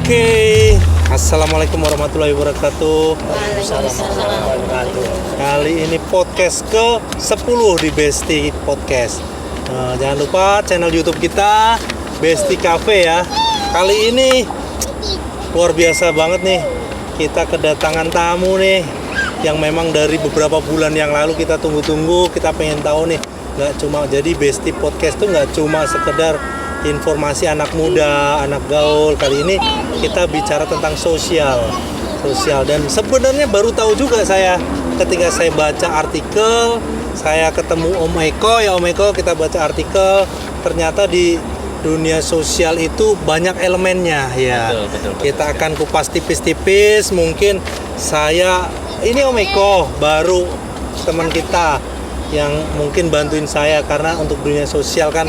Oke, Assalamualaikum warahmatullahi wabarakatuh. Kali ini podcast ke-10 di Besti Podcast. Jangan lupa channel YouTube kita Besti Cafe ya. Kali ini luar biasa banget nih. Kita kedatangan tamu nih yang memang dari beberapa bulan yang lalu kita tunggu-tunggu. Kita pengen tahu nih, nggak cuma jadi Besti Podcast tuh nggak cuma sekedar informasi anak muda, anak gaul. Kali ini kita bicara tentang sosial dan sebenarnya baru tahu juga saya ketika saya baca artikel, saya ketemu Om Eko ya. Om Eko, kita baca artikel, ternyata di dunia sosial itu banyak elemennya ya. Betul. Kita akan kupas tipis-tipis. Mungkin ini Om Eko baru teman kita yang mungkin bantuin saya, karena untuk dunia sosial kan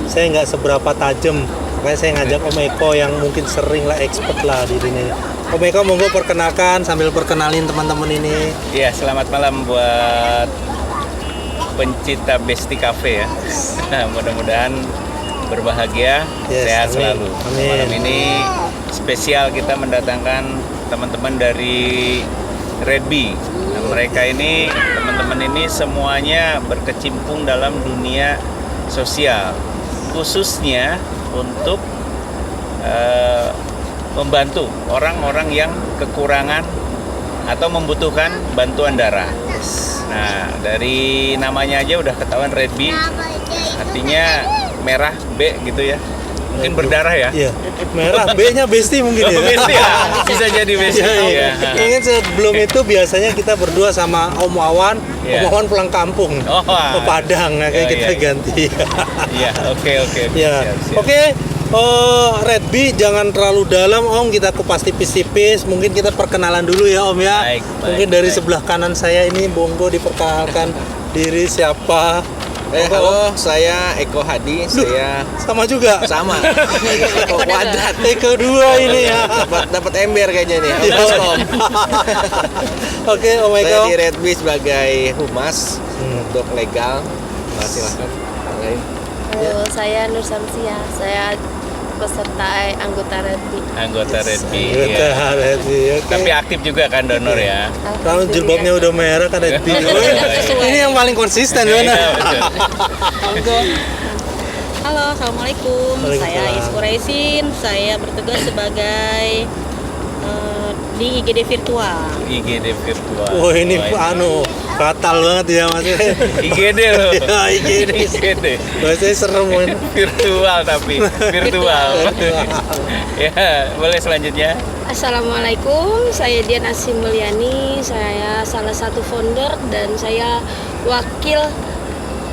saya nggak seberapa tajam, makanya saya ngajak Om Eko yang mungkin sering lah, expert lah di dunia. Om Eko, monggo perkenalkan sambil perkenalin teman-teman ini. Iya, selamat malam buat pencinta Besti Cafe ya. Mudah-mudahan berbahagia, sehat selalu. Amin. Malam ini spesial, kita mendatangkan teman-teman dari Redby. Nah, mereka ini, teman-teman ini semuanya berkecimpung dalam dunia sosial, khususnya untuk membantu orang-orang yang kekurangan atau membutuhkan bantuan darah. Nah, dari namanya aja udah ketahuan Redby, artinya merah B gitu ya. Mungkin berdarah ya? Iya, merah, B-nya Besti mungkin ya? Besti ya? Bisa jadi Besti ya. Mungkin sebelum itu biasanya kita berdua sama Om Wawan. Om Wawan pulang kampung ke Padang, kayak kita ganti. Iya, oke. Ya, oke. Redby jangan terlalu dalam Om, kita kupas tipis-tipis. Mungkin kita perkenalan dulu ya Om ya. Mungkin dari sebelah kanan saya ini, monggo diperkenalkan diri siapa. Halo, saya Eko Hadi. Saya sama juga. Sama. Eko Kuadrat. Eko 2 ini ya. Dapat ember kayaknya nih. Oke, Om Eko. Saya di Redby sebagai humas untuk legal. Silahkan. Halo, saya Nur Samsia. Saya peserta anggota Redby. Anggota Redby. Oke. Tapi aktif juga kan donor ya. Kalau jilbabnya udah merah kan Redby. Ini yang paling konsisten mana? Halo, assalamualaikum. Saya Iskuraisin. Saya bertugas sebagai di IGD virtual. IGD virtual. Oh, ini fatal banget ya Mas. IGD loh. Ya, IGD. Bahasanya serem kan. Virtual tapi virtual. Ya, boleh selanjutnya. Assalamualaikum, saya Dian Asim Mulyani. Saya salah satu founder dan saya wakil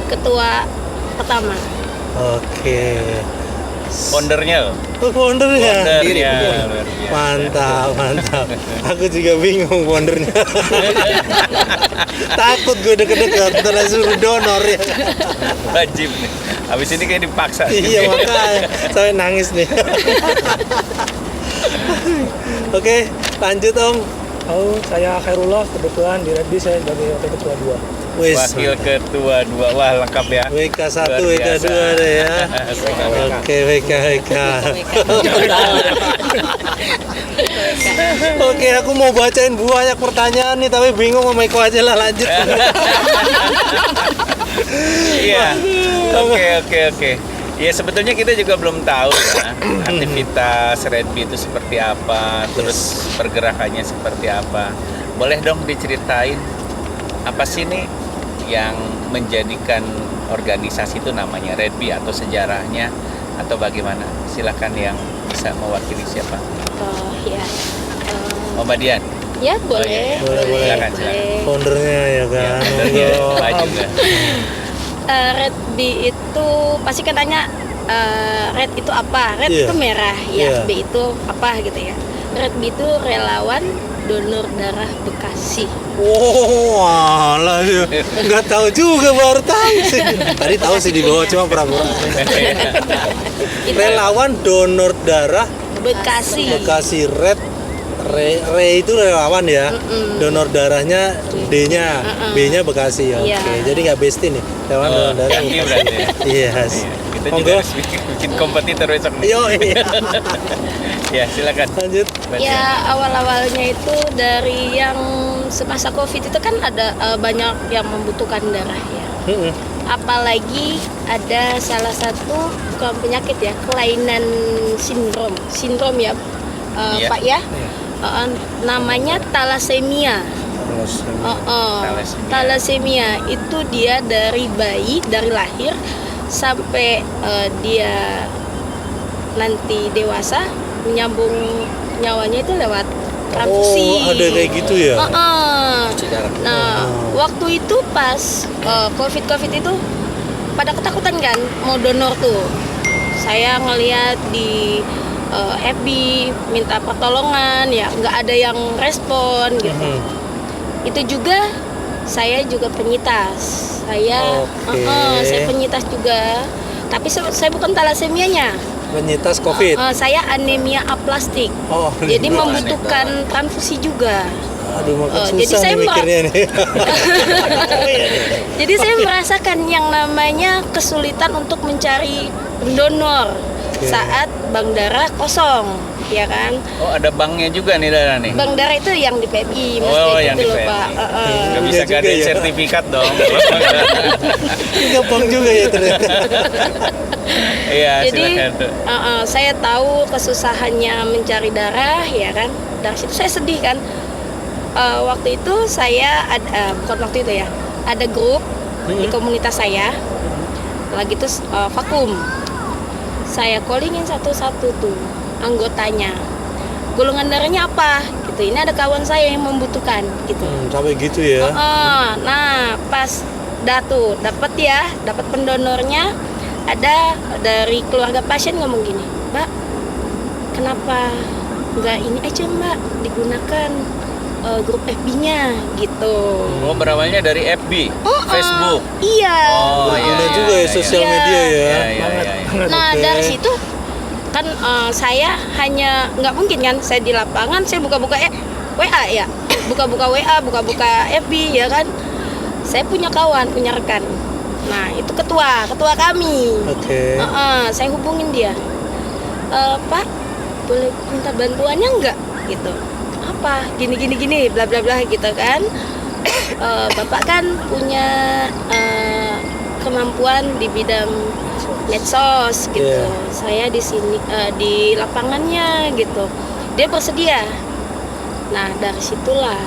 ketua pertama. Oke. Foundernya loh. Foundernya. Foundernya. Mantap. Aku juga bingung foundernya. Takut gue deket-deket, ntar suruh donor ya. Wajib nih. Habis ini kayak dipaksa. Iya, makanya saya nangis nih. Oke, lanjut Om. Halo, saya Khairullah. Kebetulan di Redby saya sebagai wakil ketua 2. Wakil ketua 2. Wah, lengkap ya. WK1, WK2 deh ya. Oke, WK. Oke, aku mau bacain banyak pertanyaan nih, tapi bingung sama Eko aja lah, lanjut. Iya. Oke. Ya, sebetulnya kita juga belum tahu ya aktivitas Redby itu seperti apa, terus pergerakannya seperti apa. Boleh dong diceritain apa sih nih yang menjadikan organisasi itu namanya Redby, atau sejarahnya, atau bagaimana? Silakan yang bisa mewakili siapa. Mbak Dian. Ya, boleh. Boleh. Silakan. Foundernya ya kan. Maju nggak? Redby itu pasti kan tanya Red itu apa? Red itu merah, ya. B itu apa gitu ya. Redby itu relawan donor darah Bekasi. Alah, nggak tahu juga, baru tahu sih. Tadi tahu sih di bawah, cuma pura-pura. Relawan donor darah Bekasi. Red Re itu relawan ya. Donor darahnya D-nya, B-nya Bekasi. Oke. Iya. Jadi nggak bestie nih. Relawan donor darah. ganti berarti ya. Yes. Kita Monggo. juga harus bikin kompetitor besok nih. Yo, iya. Ya, silakan. Lanjut. Ya awal-awalnya itu dari yang semasa COVID itu kan ada banyak yang membutuhkan darah ya. Mm-mm. Apalagi ada salah satu bukan penyakit ya, kelainan sindrom ya, Iya. Pak ya. Namanya thalassemia. Thalassemia itu dia dari bayi, dari lahir sampai dia nanti dewasa, menyambung nyawanya itu lewat transfusi. Oh, ada kayak gitu ya? Cuci darah. Nah, waktu itu pas COVID itu pada ketakutan kan mau donor tuh. Saya ngeliat di FB minta pertolongan ya, nggak ada yang respon gitu. Itu juga saya juga penyintas. Saya penyintas juga. Tapi saya bukan talasemianya. Penyintas COVID. Saya anemia aplastik. Oh, Jadi gitu. membutuhkan transfusi juga. Aduh, makan jadi susah saya nih mikirnya nih. Jadi saya merasakan yang namanya kesulitan untuk mencari pendonor saat bank darah kosong, ya kan? Oh, ada banknya juga nih darah nih. Bank darah itu yang di PMI, Oh, mesti yang gitu di loh, PMI. Pak. Nggak bisa Iya juga gadain ya. sertifikat dong. Gampang juga ya ternyata. Iya, Jadi silakan. saya tahu kesusahannya mencari darah, ya kan? Dari situ saya sedih kan. Waktu itu saya ada, bukan waktu itu ya, ada grup di komunitas saya lagi tuh vakum. Saya callingin satu-satu tuh anggotanya, golongan darahnya apa gitu. Ini ada kawan saya yang membutuhkan gitu. Sampai gitu ya. Nah pas dapat pendonornya, ada dari keluarga pasien ngomong gini, Mbak, kenapa nggak ini aja Mbak digunakan grup FB-nya gitu. Oh, berawalnya dari FB, Facebook. Iya. Oh, Ada juga ya sosial iya. media ya. Iya. Nah Oke. dari situ kan saya hanya nggak mungkin kan saya di lapangan saya buka-buka WA ya, buka-buka WA, buka-buka FB ya kan. Saya punya kawan, punya rekan. Nah itu ketua kami. Oke. Saya hubungin dia, Pak boleh minta bantuannya nggak gitu. Apa gini bla bla bla gitu kan. Bapak kan punya kemampuan di bidang medsos gitu. Yeah. Saya di sini di lapangannya gitu. Dia bersedia. Nah dari situlah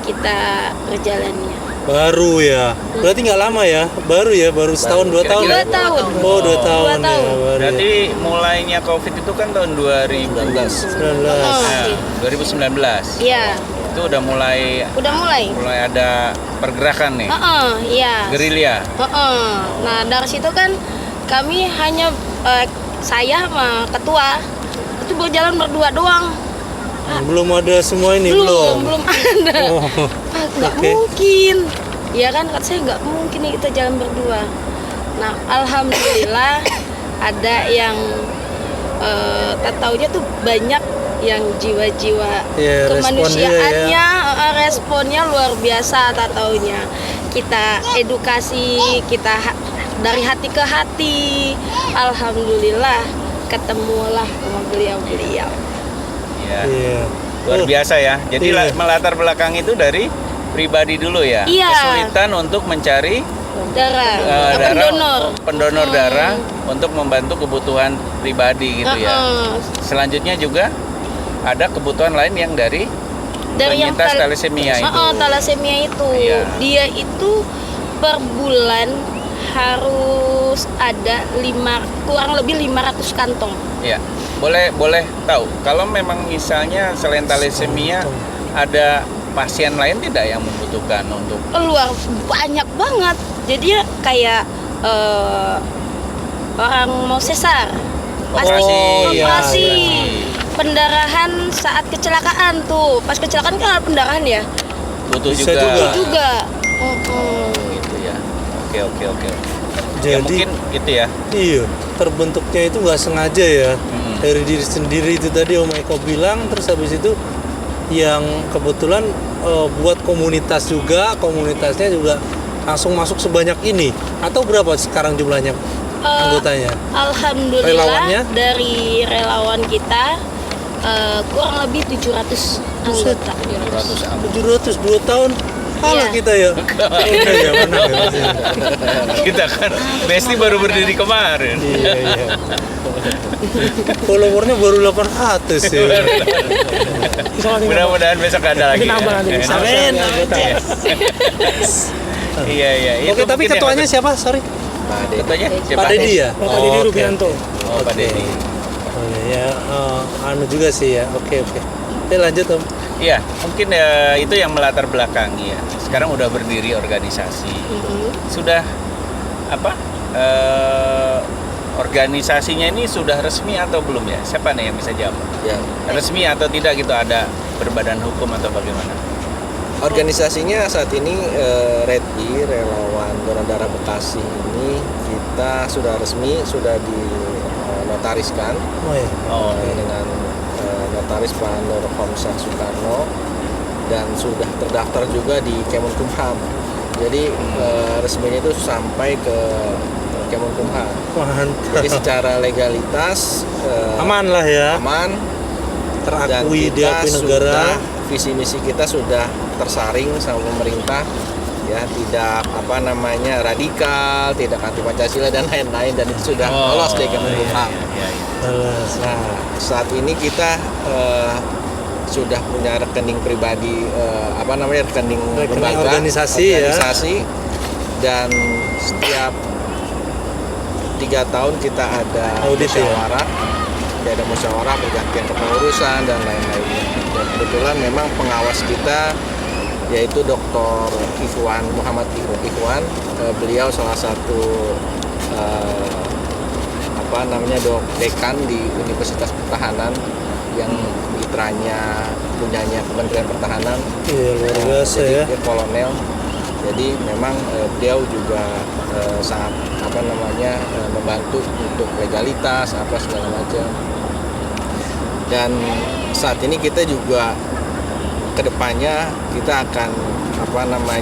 kita berjalannya. Baru ya. Berarti nggak lama ya? Baru setahun 2 tahun. Kira-kira 2 tahun. Oh, 2 tahun. 2 tahun. Ya, baru Berarti mulainya COVID itu kan tahun 2019. 19. Iya, Itu udah mulai udah mulai. ada pergerakan nih. Iya. Gerilya. Nah dari situ kan kami hanya saya sama ketua itu berjalan berdua doang. Belum ada semua ini belum ada. Oh. Nggak Oke. mungkin. Ya kan kata saya nggak mungkin nih kita jalan berdua. Nah alhamdulillah ada yang tak taunya tuh banyak yang jiwa-jiwa Ya, kemanusiaannya, responnya luar biasa. Tak taunya kita edukasi, kita dari hati ke hati, alhamdulillah ketemulah sama beliau-beliau. Iya. Iya. Luar biasa ya. Jadi Iya. melatar belakang itu dari pribadi dulu ya. Iya. Kesulitan untuk mencari Darah, pendonor darah untuk membantu kebutuhan pribadi gitu ya. Selanjutnya juga ada kebutuhan lain yang dari yang penyintas thalassemia itu. Thalassemia itu Iya. dia itu per bulan harus ada kurang lebih 500 kantong. Ya, boleh tahu kalau memang misalnya selain thalassemia ada pasien lain tidak yang membutuhkan untuk Luar banyak banget. Jadi ya kayak orang mau sesar, pasti Operasi. operasi, Iya. pendarahan saat kecelakaan tuh. Pas kecelakaan kan ada pendarahan ya. butuh Bisa juga, juga. Juga. gitu ya. Oke. Jadi Ya mungkin gitu ya. iya, terbentuknya itu nggak sengaja ya. Dari diri sendiri itu tadi Om Eko bilang, terus habis itu yang kebetulan buat komunitasnya juga langsung masuk sebanyak ini, atau berapa sekarang jumlahnya anggotanya? Alhamdulillah Relawannya? dari relawan kita kurang lebih 700 anggota. 700 2 tahun kalah Iya. kita ya. Udah ya menang ya Mas ya. Kita kan Besti baru berdiri kemarin. Iya. Followernya baru 800 ya. Mudah-mudahan besok ada lagi. Mungkin nambah nanti bisa. Amin. Iya. Oke, Itu tapi mungkin yang ketuanya siapa? Sorry. Pak Ade. ketuanya siapa? Pak Dedi ya? Bapak Didi oke. Rubianto. Oh, Pak Dedi. Oh ya, anu juga sih ya. Oke. Oke, lanjut Om. Iya, mungkin itu yang melatar belakangi ya. Sekarang udah berdiri organisasi. Sudah apa? Organisasinya ini sudah resmi atau belum ya? Siapa nih yang bisa jawab? Ya. Resmi atau tidak gitu, ada berbadan hukum atau bagaimana? Organisasinya saat ini REDBI, Relawan Donor Darah Bekasi ini kita sudah resmi, sudah dinotariskan Oh ya. Oh, dengan notaris Pak Nur Homsah Soekarno, dan sudah terdaftar juga di Kemenkumham. Jadi resminya itu sampai ke Kemenkumham. Mantap. Jadi secara legalitas Aman lah ya. aman, dan Terakui kita diakui sudah negara. visi misi kita sudah tersaring sama pemerintah, ya, tidak radikal, tidak anti Pancasila dan lain-lain, dan itu sudah lolos dari Kemenkumham. Iya. Alas. Nah, saat ini kita sudah punya rekening pribadi, rekening lembaga, organisasi ya. Dan setiap 3 tahun kita ada Audit ya? musyawarah, pergantian kepengurusan dan lain-lainnya. Dan kebetulan memang pengawas kita yaitu Dr. Ikhwan Muhammad Ikhwan. Beliau salah satu dekan di Universitas Pertahanan yang mitranya punyanya Kementerian Pertahanan. Iya, luar biasa Jadi ya. dia kolonel. Jadi memang beliau juga sangat membantu untuk legalitas segala macam. Dan saat ini kita juga kedepannya kita akan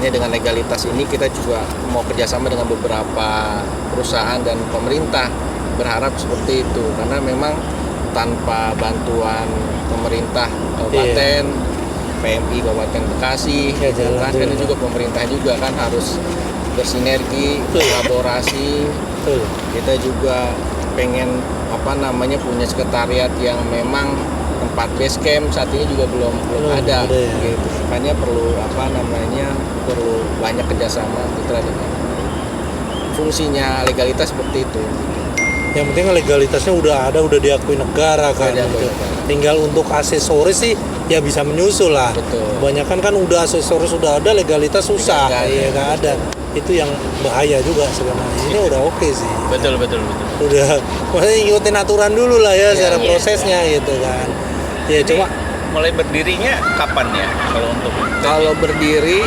dengan legalitas ini kita juga mau kerjasama dengan beberapa perusahaan dan pemerintah, berharap seperti itu, karena memang tanpa bantuan pemerintah kabupaten, PMI Kabupaten Bekasi, Ya, jalan kan tuh. itu juga pemerintah juga kan harus bersinergi, kolaborasi. Betul. Kita juga pengen punya sekretariat yang memang tempat base camp saat ini juga belum ada ya. gitu. Makanya perlu perlu banyak kerjasama mitra dengan fungsinya legalitas seperti itu. Yang penting legalitasnya udah ada, udah diakui negara kan. Udah diakui gitu. negara. Tinggal untuk aksesoris sih ya bisa menyusul lah. Betul. Kebanyakan kan udah aksesoris sudah ada, legalitas susah. Nggak ada. Iya, nggak ada. Itu yang bahaya juga sebenarnya. Ini udah oke sih. Betul. Udah maksudnya ngikutin aturan dulu lah ya, secara Iya. prosesnya gitu kan. Ya Jadi, cuma mulai berdirinya kapan ya kalau untuk Kalau berdiri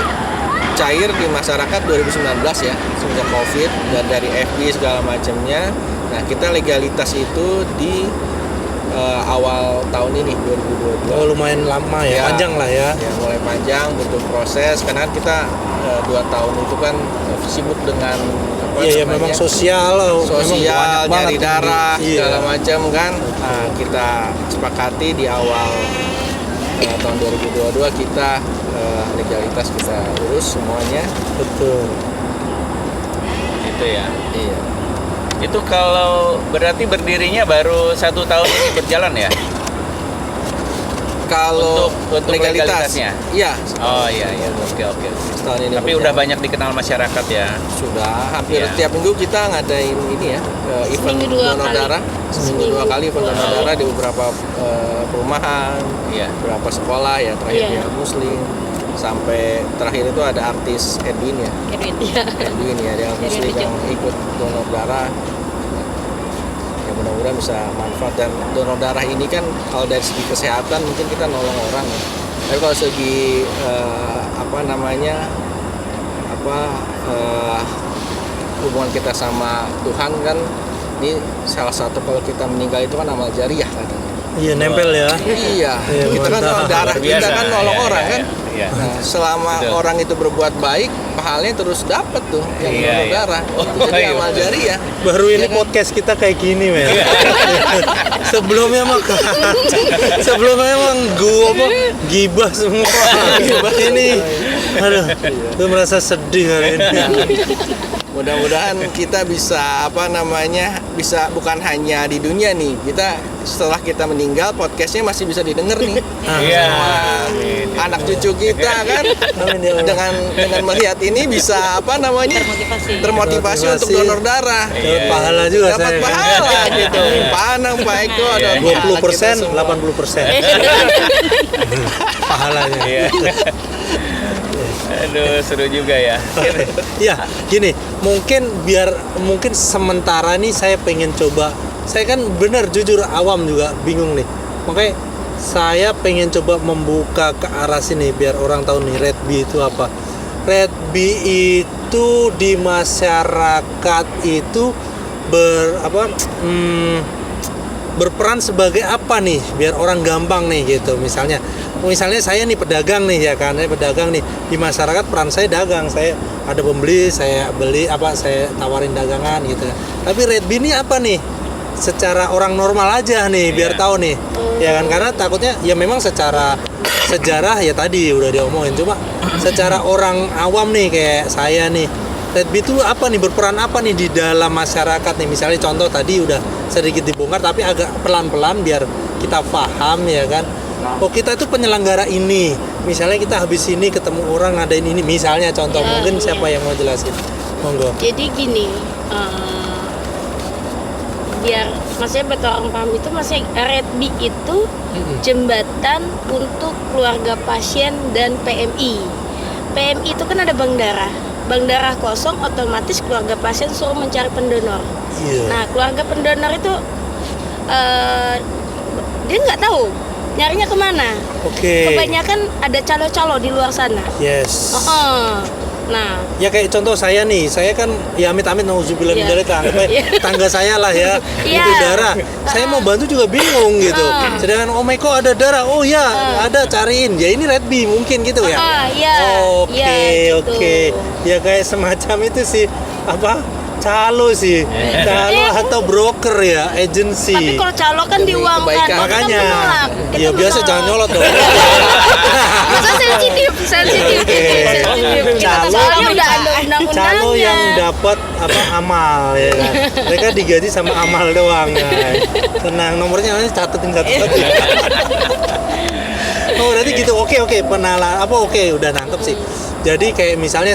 cair di masyarakat 2019 ya, semenjak Covid dan dari FB segala macamnya. Nah, kita legalitas itu di awal tahun ini 2022. lumayan lama ya, Ya. panjang lah ya. Ya, mulai panjang, butuh proses karena kita 2 tahun itu kan sibuk dengan Iya, ya memang sosial, memang sosial, banyak banget nyari darah ini. Iya. segala macam kan. Nah, kita sepakati di awal tahun 2022 kita legalitas kita urus semuanya. Betul. itu ya? Iya. Itu kalau berarti berdirinya baru 1 tahun ini berjalan ya? Kalau Untuk legalitasnya? iya. Oh iya. Oke. Setahun ini Tapi berjalan. udah banyak dikenal masyarakat ya. Sudah hampir Iya. tiap minggu kita ngadain ini ya, event Seminggu 2 donor kali. darah, seminggu 2 kali event donor darah di beberapa perumahan, Iya. beberapa sekolah ya, terakhir Iya. yang muslim, sampai terakhir itu ada artis Edwin ya, Iya. Edwin ya, dia muslim Edwin yang ikut donor darah. Ya mudah-mudahan bisa manfaat, dan donor darah ini kan kalau dari segi kesehatan mungkin kita nolong orang ya. Tapi kalau segi hubungan kita sama Tuhan kan, ini salah satu kalau kita meninggal itu kan amal jariah katanya. Iya, nempel ya. Iya, Iya, kita kan mantap. darah Luar kita biasa. kan nolong Iya, orang iya, kan. iya. Nah, selama Betul. orang itu berbuat baik, pahalanya terus dapat tuh yang Iya, donor iya. darah. Oh, Jadi iya. amal jariah. Baru ini Iya kan? podcast kita kayak gini, men. Sebelumnya mah sebelumnya emang gua apa gibah semua. Gibah ini. Aduh, gue merasa sedih hari ini. Mudah-mudahan kita bisa bisa bukan hanya di dunia nih. Kita setelah kita meninggal podcastnya masih bisa didengar nih. Iya. Sama anak cucu kita kan Amin ya Allah. dengan melihat ini bisa Termotivasi. termotivasi untuk Termotivasi. donor darah. Dapat pahala juga Dapat saya. pahala gitu. Panang Pak Eko ada 20%, pahala kita 80%. Pahalanya. Iya. Aduh, seru juga ya. Ya, gini, mungkin sementara nih saya pengen coba. Saya kan bener jujur awam juga bingung nih. Makanya saya pengen coba membuka ke arah sini biar orang tahu nih Red Bee itu apa. Red Bee itu di masyarakat itu berperan sebagai apa nih biar orang gampang nih gitu. Misalnya saya nih pedagang nih ya kan, saya pedagang nih di masyarakat, peran saya dagang, saya ada pembeli, saya beli saya tawarin dagangan gitu. Tapi Red Bee ini apa nih secara orang normal aja nih biar tahu nih ya kan, karena takutnya ya memang secara sejarah ya tadi udah diomongin, cuma secara orang awam nih kayak saya nih, Red Bee itu apa nih, berperan apa nih di dalam masyarakat nih. Misalnya contoh tadi udah sedikit dibongkar tapi agak pelan-pelan biar kita paham ya kan. Oh, kita itu penyelenggara ini. Misalnya kita habis ini ketemu orang ngadain ini, misalnya contoh. Ya, Mungkin iya. siapa yang mau jelasin? Monggo. Jadi gini, biar maksudnya buat orang paham itu, maksudnya Red Bee itu jembatan untuk keluarga pasien dan PMI. PMI itu kan ada bank darah kosong, otomatis keluarga pasien suruh mencari pendonor. Iya. Nah, keluarga pendonor itu dia nggak tahu nyarinya kemana. Oke. Kebanyakan ada calo-calo di luar sana. Yes. Nah, Ya kayak contoh saya nih, saya kan ya amit-amit nauzubillah min Iya. dzalik, tangga saya lah ya, Iya. itu darah. Saya mau bantu juga bingung gitu. Sedangkan oh my kok ada darah, oh ya ada, cariin. Ya ini Red Bee mungkin gitu ya. iya. Oke, Iya, gitu. oke. Ya kayak semacam itu sih, apa? Calo sih. Calo atau broker ya, agency. Tapi kalau calo kan Demi diuangkan, kebaikan. kita Makanya, menolak. Kita ya biasa menolak. jangan nyolot dong. Masa sensitif. Kita Calo. soalnya udah ada undang-undangnya. Calo yang dapat apa amal ya kan. Mereka digaji sama amal doang guys. Tenang, nomornya nanti catetin satu-satu. Oh berarti gitu. Oke, penalaan apa, oke, udah nangkep sih. Jadi kayak misalnya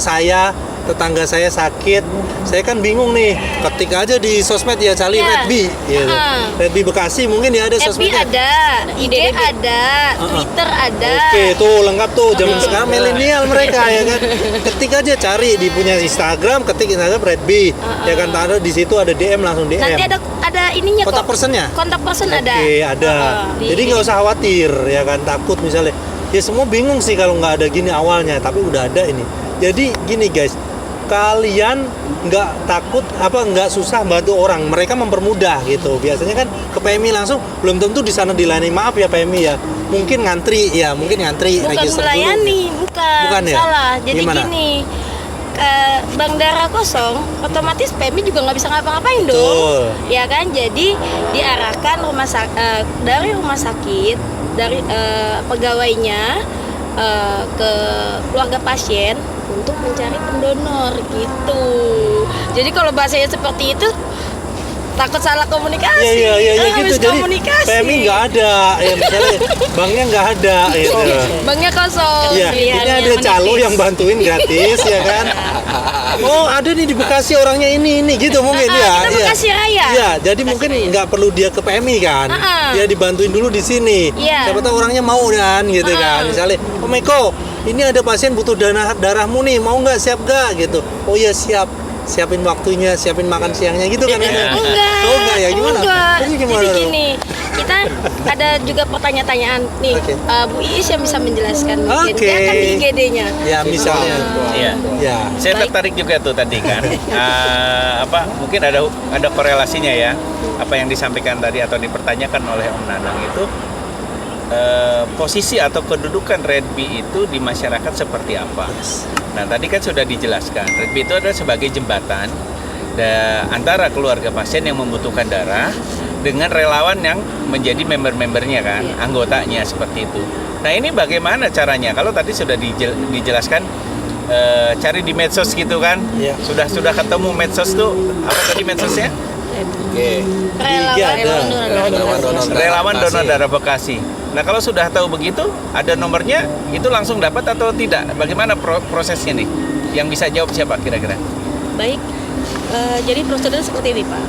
tetangga saya sakit, saya kan bingung nih, ketik aja di sosmed ya cari Iya. Red Bee gitu. Red Bee Bekasi mungkin ya ada FB sosmednya. ada, IG ada, Twitter ada. Oke, tuh lengkap tuh. Zaman sekarang milenial mereka ya kan. Ketik aja cari di punya Instagram, ketik Instagram Red Bee. Ya kan, taruh di situ ada DM, langsung DM. Nanti ada ininya Kontak kok. personnya? Kontak person ada. Oke, ada. Di Jadi nggak usah khawatir ya kan, takut misalnya. Ya semua bingung sih kalau nggak ada gini awalnya, tapi udah ada ini. Jadi gini guys, kalian nggak takut nggak susah bantu orang, mereka mempermudah gitu. Biasanya kan ke PMI langsung, belum tentu di sana dilayani. Maaf ya PMI ya, mungkin ngantri bukan register melayani, dulu. bukan Bukan ya? salah. Jadi Gimana? gini, bank darah kosong, otomatis PMI juga nggak bisa ngapa-ngapain Betul. dong, ya kan? Jadi diarahkan dari rumah sakit, dari pegawainya ke keluarga pasien untuk mencari pendonor gitu. Jadi kalau bahasanya seperti itu, takut salah komunikasi. Iya gitu. Jadi komunikasi. PMI nggak ada, ya misalnya banknya nggak ada gitu. Banknya kosong. Iya, ini ada calo yang bantuin gratis ya kan. Oh ada nih di Bekasi orangnya ini gitu mungkin ya. kita Bekasi Raya. Iya, jadi mungkin nggak perlu dia ke PMI kan. Dia dibantuin dulu di sini. Iya. Siapa tahu orangnya mau kan gitu kan. Misalnya, oh Meko, ini ada pasien butuh darahmu nih, mau nggak, siap nggak gitu. Oh iya siap. Siapin waktunya, siapin makan siangnya gitu kan. Enggak. Oh enggak ya, gimana? Enggak. Jadi gimana Jadi dong? gini, kita ada juga pertanyaan-tanyaan nih. Oke. Bu Iis yang bisa menjelaskan mungkin. Oke. Dia kan di IGD-nya. Ya misalnya. Iya. Ya. Saya Baik. tertarik juga tuh tadi kan. Mungkin ada korelasinya ya. Apa yang disampaikan tadi atau dipertanyakan oleh Om Nanang itu posisi atau kedudukan Redbi itu di masyarakat seperti apa. Nah, tadi kan sudah dijelaskan. Redbi itu adalah sebagai jembatan antara keluarga pasien yang membutuhkan darah dengan relawan yang menjadi member-membernya kan, anggotanya seperti itu. Nah, ini bagaimana caranya? Kalau tadi sudah dijelaskan cari di medsos gitu kan. Iya. Sudah ketemu medsos tuh apa tadi medsosnya? Oke. Relawan donor darah Bekasi. Nah, kalau sudah tahu begitu, ada nomornya, itu langsung dapat atau tidak? Bagaimana prosesnya nih? Yang bisa jawab siapa kira-kira? Baik, jadi prosedur seperti ini Pak.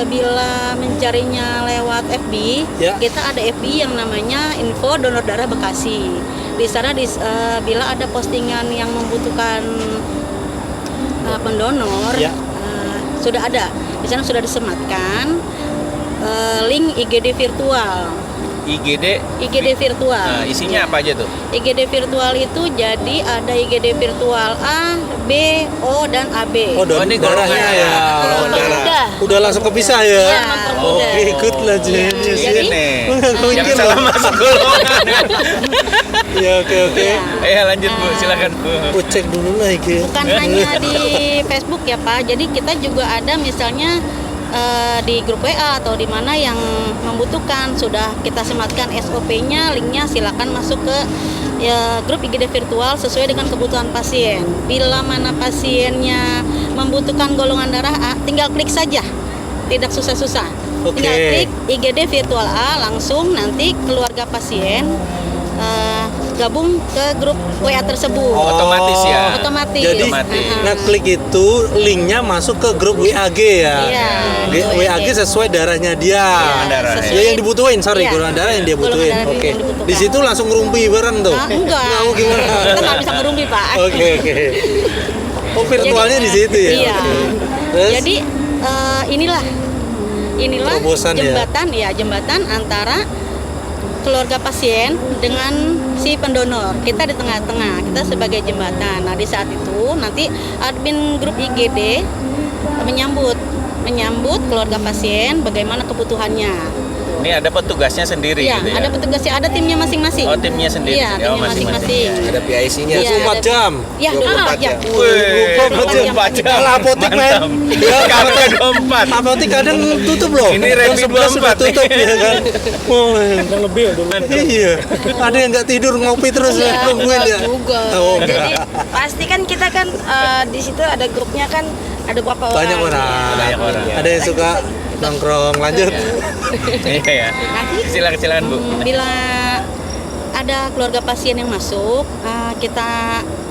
Bila mencarinya lewat FB, Ya. kita ada FB yang namanya Info Donor Darah Bekasi. Di sana bila ada postingan yang membutuhkan pendonor, Ya. sudah ada. Di sana sudah disematkan link IGD virtual. IGD virtual. Isinya apa aja tuh? IGD virtual itu jadi ada IGD virtual A, B, O, dan AB. Oh, ini darahnya golongan ya. golongan darah. Udah. Udah langsung kepisah ya. Iya, mempermudah. Oke, good lah genius ya. Ini Mikir yang salah loh. masuk golongan. Ya, oke. Lanjut Bu, silakan Bu. Aku cek dulu lah iki. Bukan hanya di Facebook ya Pak, jadi kita juga ada misalnya di grup WA atau di mana yang membutuhkan, sudah kita sematkan SOP-nya, linknya silakan masuk ke grup IGD virtual sesuai dengan kebutuhan pasien. Bila mana pasiennya membutuhkan golongan darah A, tinggal klik saja, tidak susah-susah. Oke. Tinggal klik IGD virtual A, langsung nanti keluarga pasien gabung ke grup WA tersebut. Otomatis ya. Otomatis. Jadi, Otomatis. nah klik itu linknya masuk ke grup WAG ya. Iya. WAG sesuai darahnya dia. darah, sesuai- Ya yang dibutuhin, sorry, Iya. golongan darah yang dia Golongan butuhin. darah Oke. yang dibutuhkan. Di situ langsung ngerumpi bareng tuh. Enggak. Mau gimana? Kita nggak bisa ngerumpi Pak. Oke. Oh, virtualnya di situ ya. Iya. Oke. Terus? Jadi inilah Terobosan ya. jembatan antara keluarga pasien dengan si pendonor. Kita di tengah-tengah, kita sebagai jembatan. Nah, di saat itu nanti admin grup IGD menyambut keluarga pasien bagaimana kebutuhannya. Ini ada petugasnya sendiri Iya, gitu ya. ada petugasnya, ada timnya masing-masing. Oh, timnya sendiri. Iya, Oh, timnya masing-masing. Ada PIC-nya. Iya. 24 jam. Ya, 24 ya. jam. Wih, 24 jam. Kalau apotek, men. Mantap. Ya, Kalau 24. Apotek kadang tutup loh. Ini Jam Redmi 11 sudah 24 tutup ya kan. Oh, Yang lebih ya dulu. iya. Ada yang nggak tidur ngopi terus Ya, nungguin ya. juga. Oh, Jadi enggak. pasti kan kita kan di situ ada grupnya kan ada berapa orang? Banyak orang. Banyak orang. Ada yang suka nongkrong lanjut. Iya ya. Silakan Bu. Bila ada keluarga pasien yang masuk,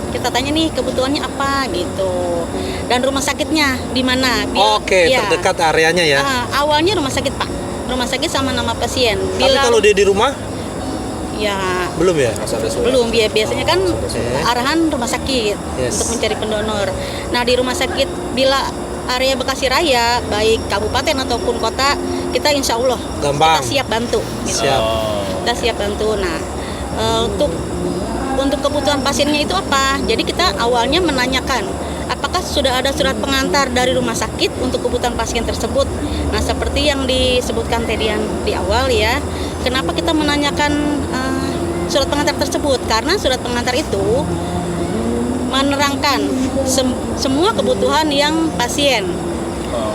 kita tanya nih kebutuhannya apa gitu, dan rumah sakitnya di mana. Oke, ya. terdekat areanya ya. Awalnya rumah sakit Pak, rumah sakit sama nama pasien. Tapi kalau dia di rumah ya belum ya. Harus ada surat. belum, biasanya kan Oke. arahan rumah sakit Yes. untuk mencari pendonor. Nah, di rumah sakit bila area Bekasi Raya, baik kabupaten ataupun kota, kita insya Allah Gampang. kita siap bantu. Gitu. Siap. Kita siap bantu. Nah, untuk kebutuhan pasiennya itu apa? Jadi kita awalnya menanyakan apakah sudah ada surat pengantar dari rumah sakit untuk kebutuhan pasien tersebut. Nah, seperti yang disebutkan tadi yang di awal ya, kenapa kita menanyakan surat pengantar tersebut? Karena surat pengantar itu menerangkan semua kebutuhan yang pasien,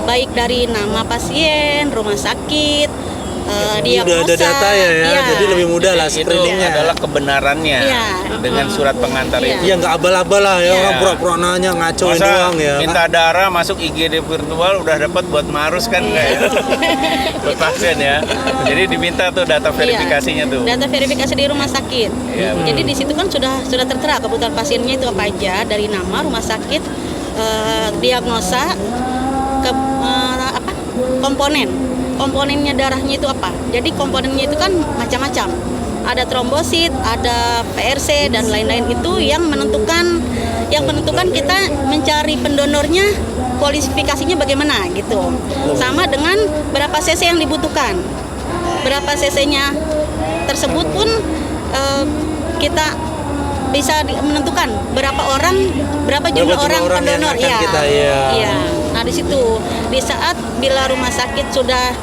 baik dari nama pasien, rumah sakit, Udah ada data ya, Iya. jadi lebih mudah lah Itu screeningnya. adalah kebenarannya Iya. dengan surat pengantar Iya. itu. Ya nggak abal-abal lah ya, Iya. orang pura-pura nanya ngacoin Masa doang ya. minta darah masuk IGD virtual udah dapat buat marus kan enggak ya? Buat pasien ya. Jadi diminta tuh data verifikasinya tuh. Data verifikasi di rumah sakit. Iya, betul. Jadi di situ kan sudah tertera kebutuhan pasiennya itu apa aja, dari nama, rumah sakit, diagnosa, komponennya darahnya itu apa. Jadi komponennya itu kan macam-macam. Ada trombosit, ada PRC dan lain-lain, itu yang menentukan kita mencari pendonornya kualifikasinya bagaimana gitu. Sama dengan berapa cc yang dibutuhkan. berapa cc-nya tersebut pun kita bisa menentukan berapa jumlah orang pendonor yang akan kita, ya. Iya. Nah di situ di saat bila rumah sakit sudah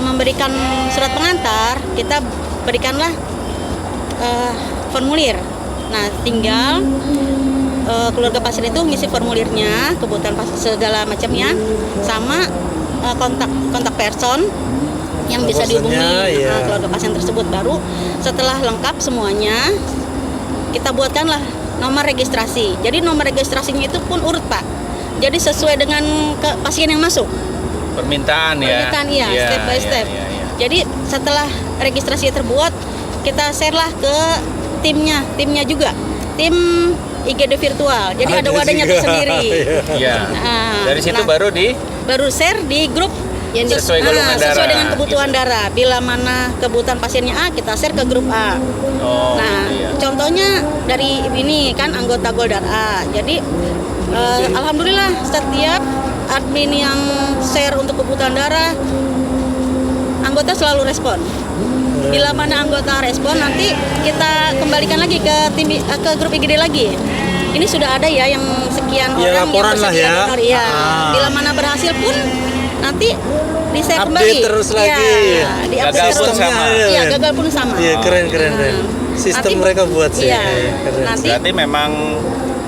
memberikan surat pengantar, kita berikanlah formulir. Nah tinggal keluarga pasien itu ngisi formulirnya, kebutuhan segala macamnya, sama kontak person yang bisa dihubungi ya. keluarga pasien tersebut. Baru setelah lengkap semuanya, kita buatkanlah nomor registrasi. Jadi nomor registrasinya itu pun urut, Pak. Jadi sesuai dengan pasien yang masuk. Permintaan ya. Permintaan iya, step by step. Iya. Jadi setelah registrasi terbuat, kita share lah ke timnya juga. Tim IGD virtual. Jadi ada wadahnya juga. tersendiri. Iya. Dari situ baru share di grup yang sesuai golongan darah. Sesuai dengan kebutuhan darah. Bila mana kebutuhan pasiennya A, kita share ke grup A. Contohnya dari ini kan anggota Goldar A. Jadi alhamdulillah setiap admin yang share untuk kebutuhan darah, anggota selalu respon. Bila mana anggota respon, nanti kita kembalikan lagi ke grup IGD lagi. Ini sudah ada ya yang sekian Ya, orang yang laporan lah bersedia ya. donor. Iya. Bila mana berhasil pun nanti di-share Update kembali. terus lagi. Di-update Gagal pun terus. sama. Iya, gagal pun sama. Iya, keren. Sistem Nanti- mereka buat sih. Iya. Keren. Nanti Berarti memang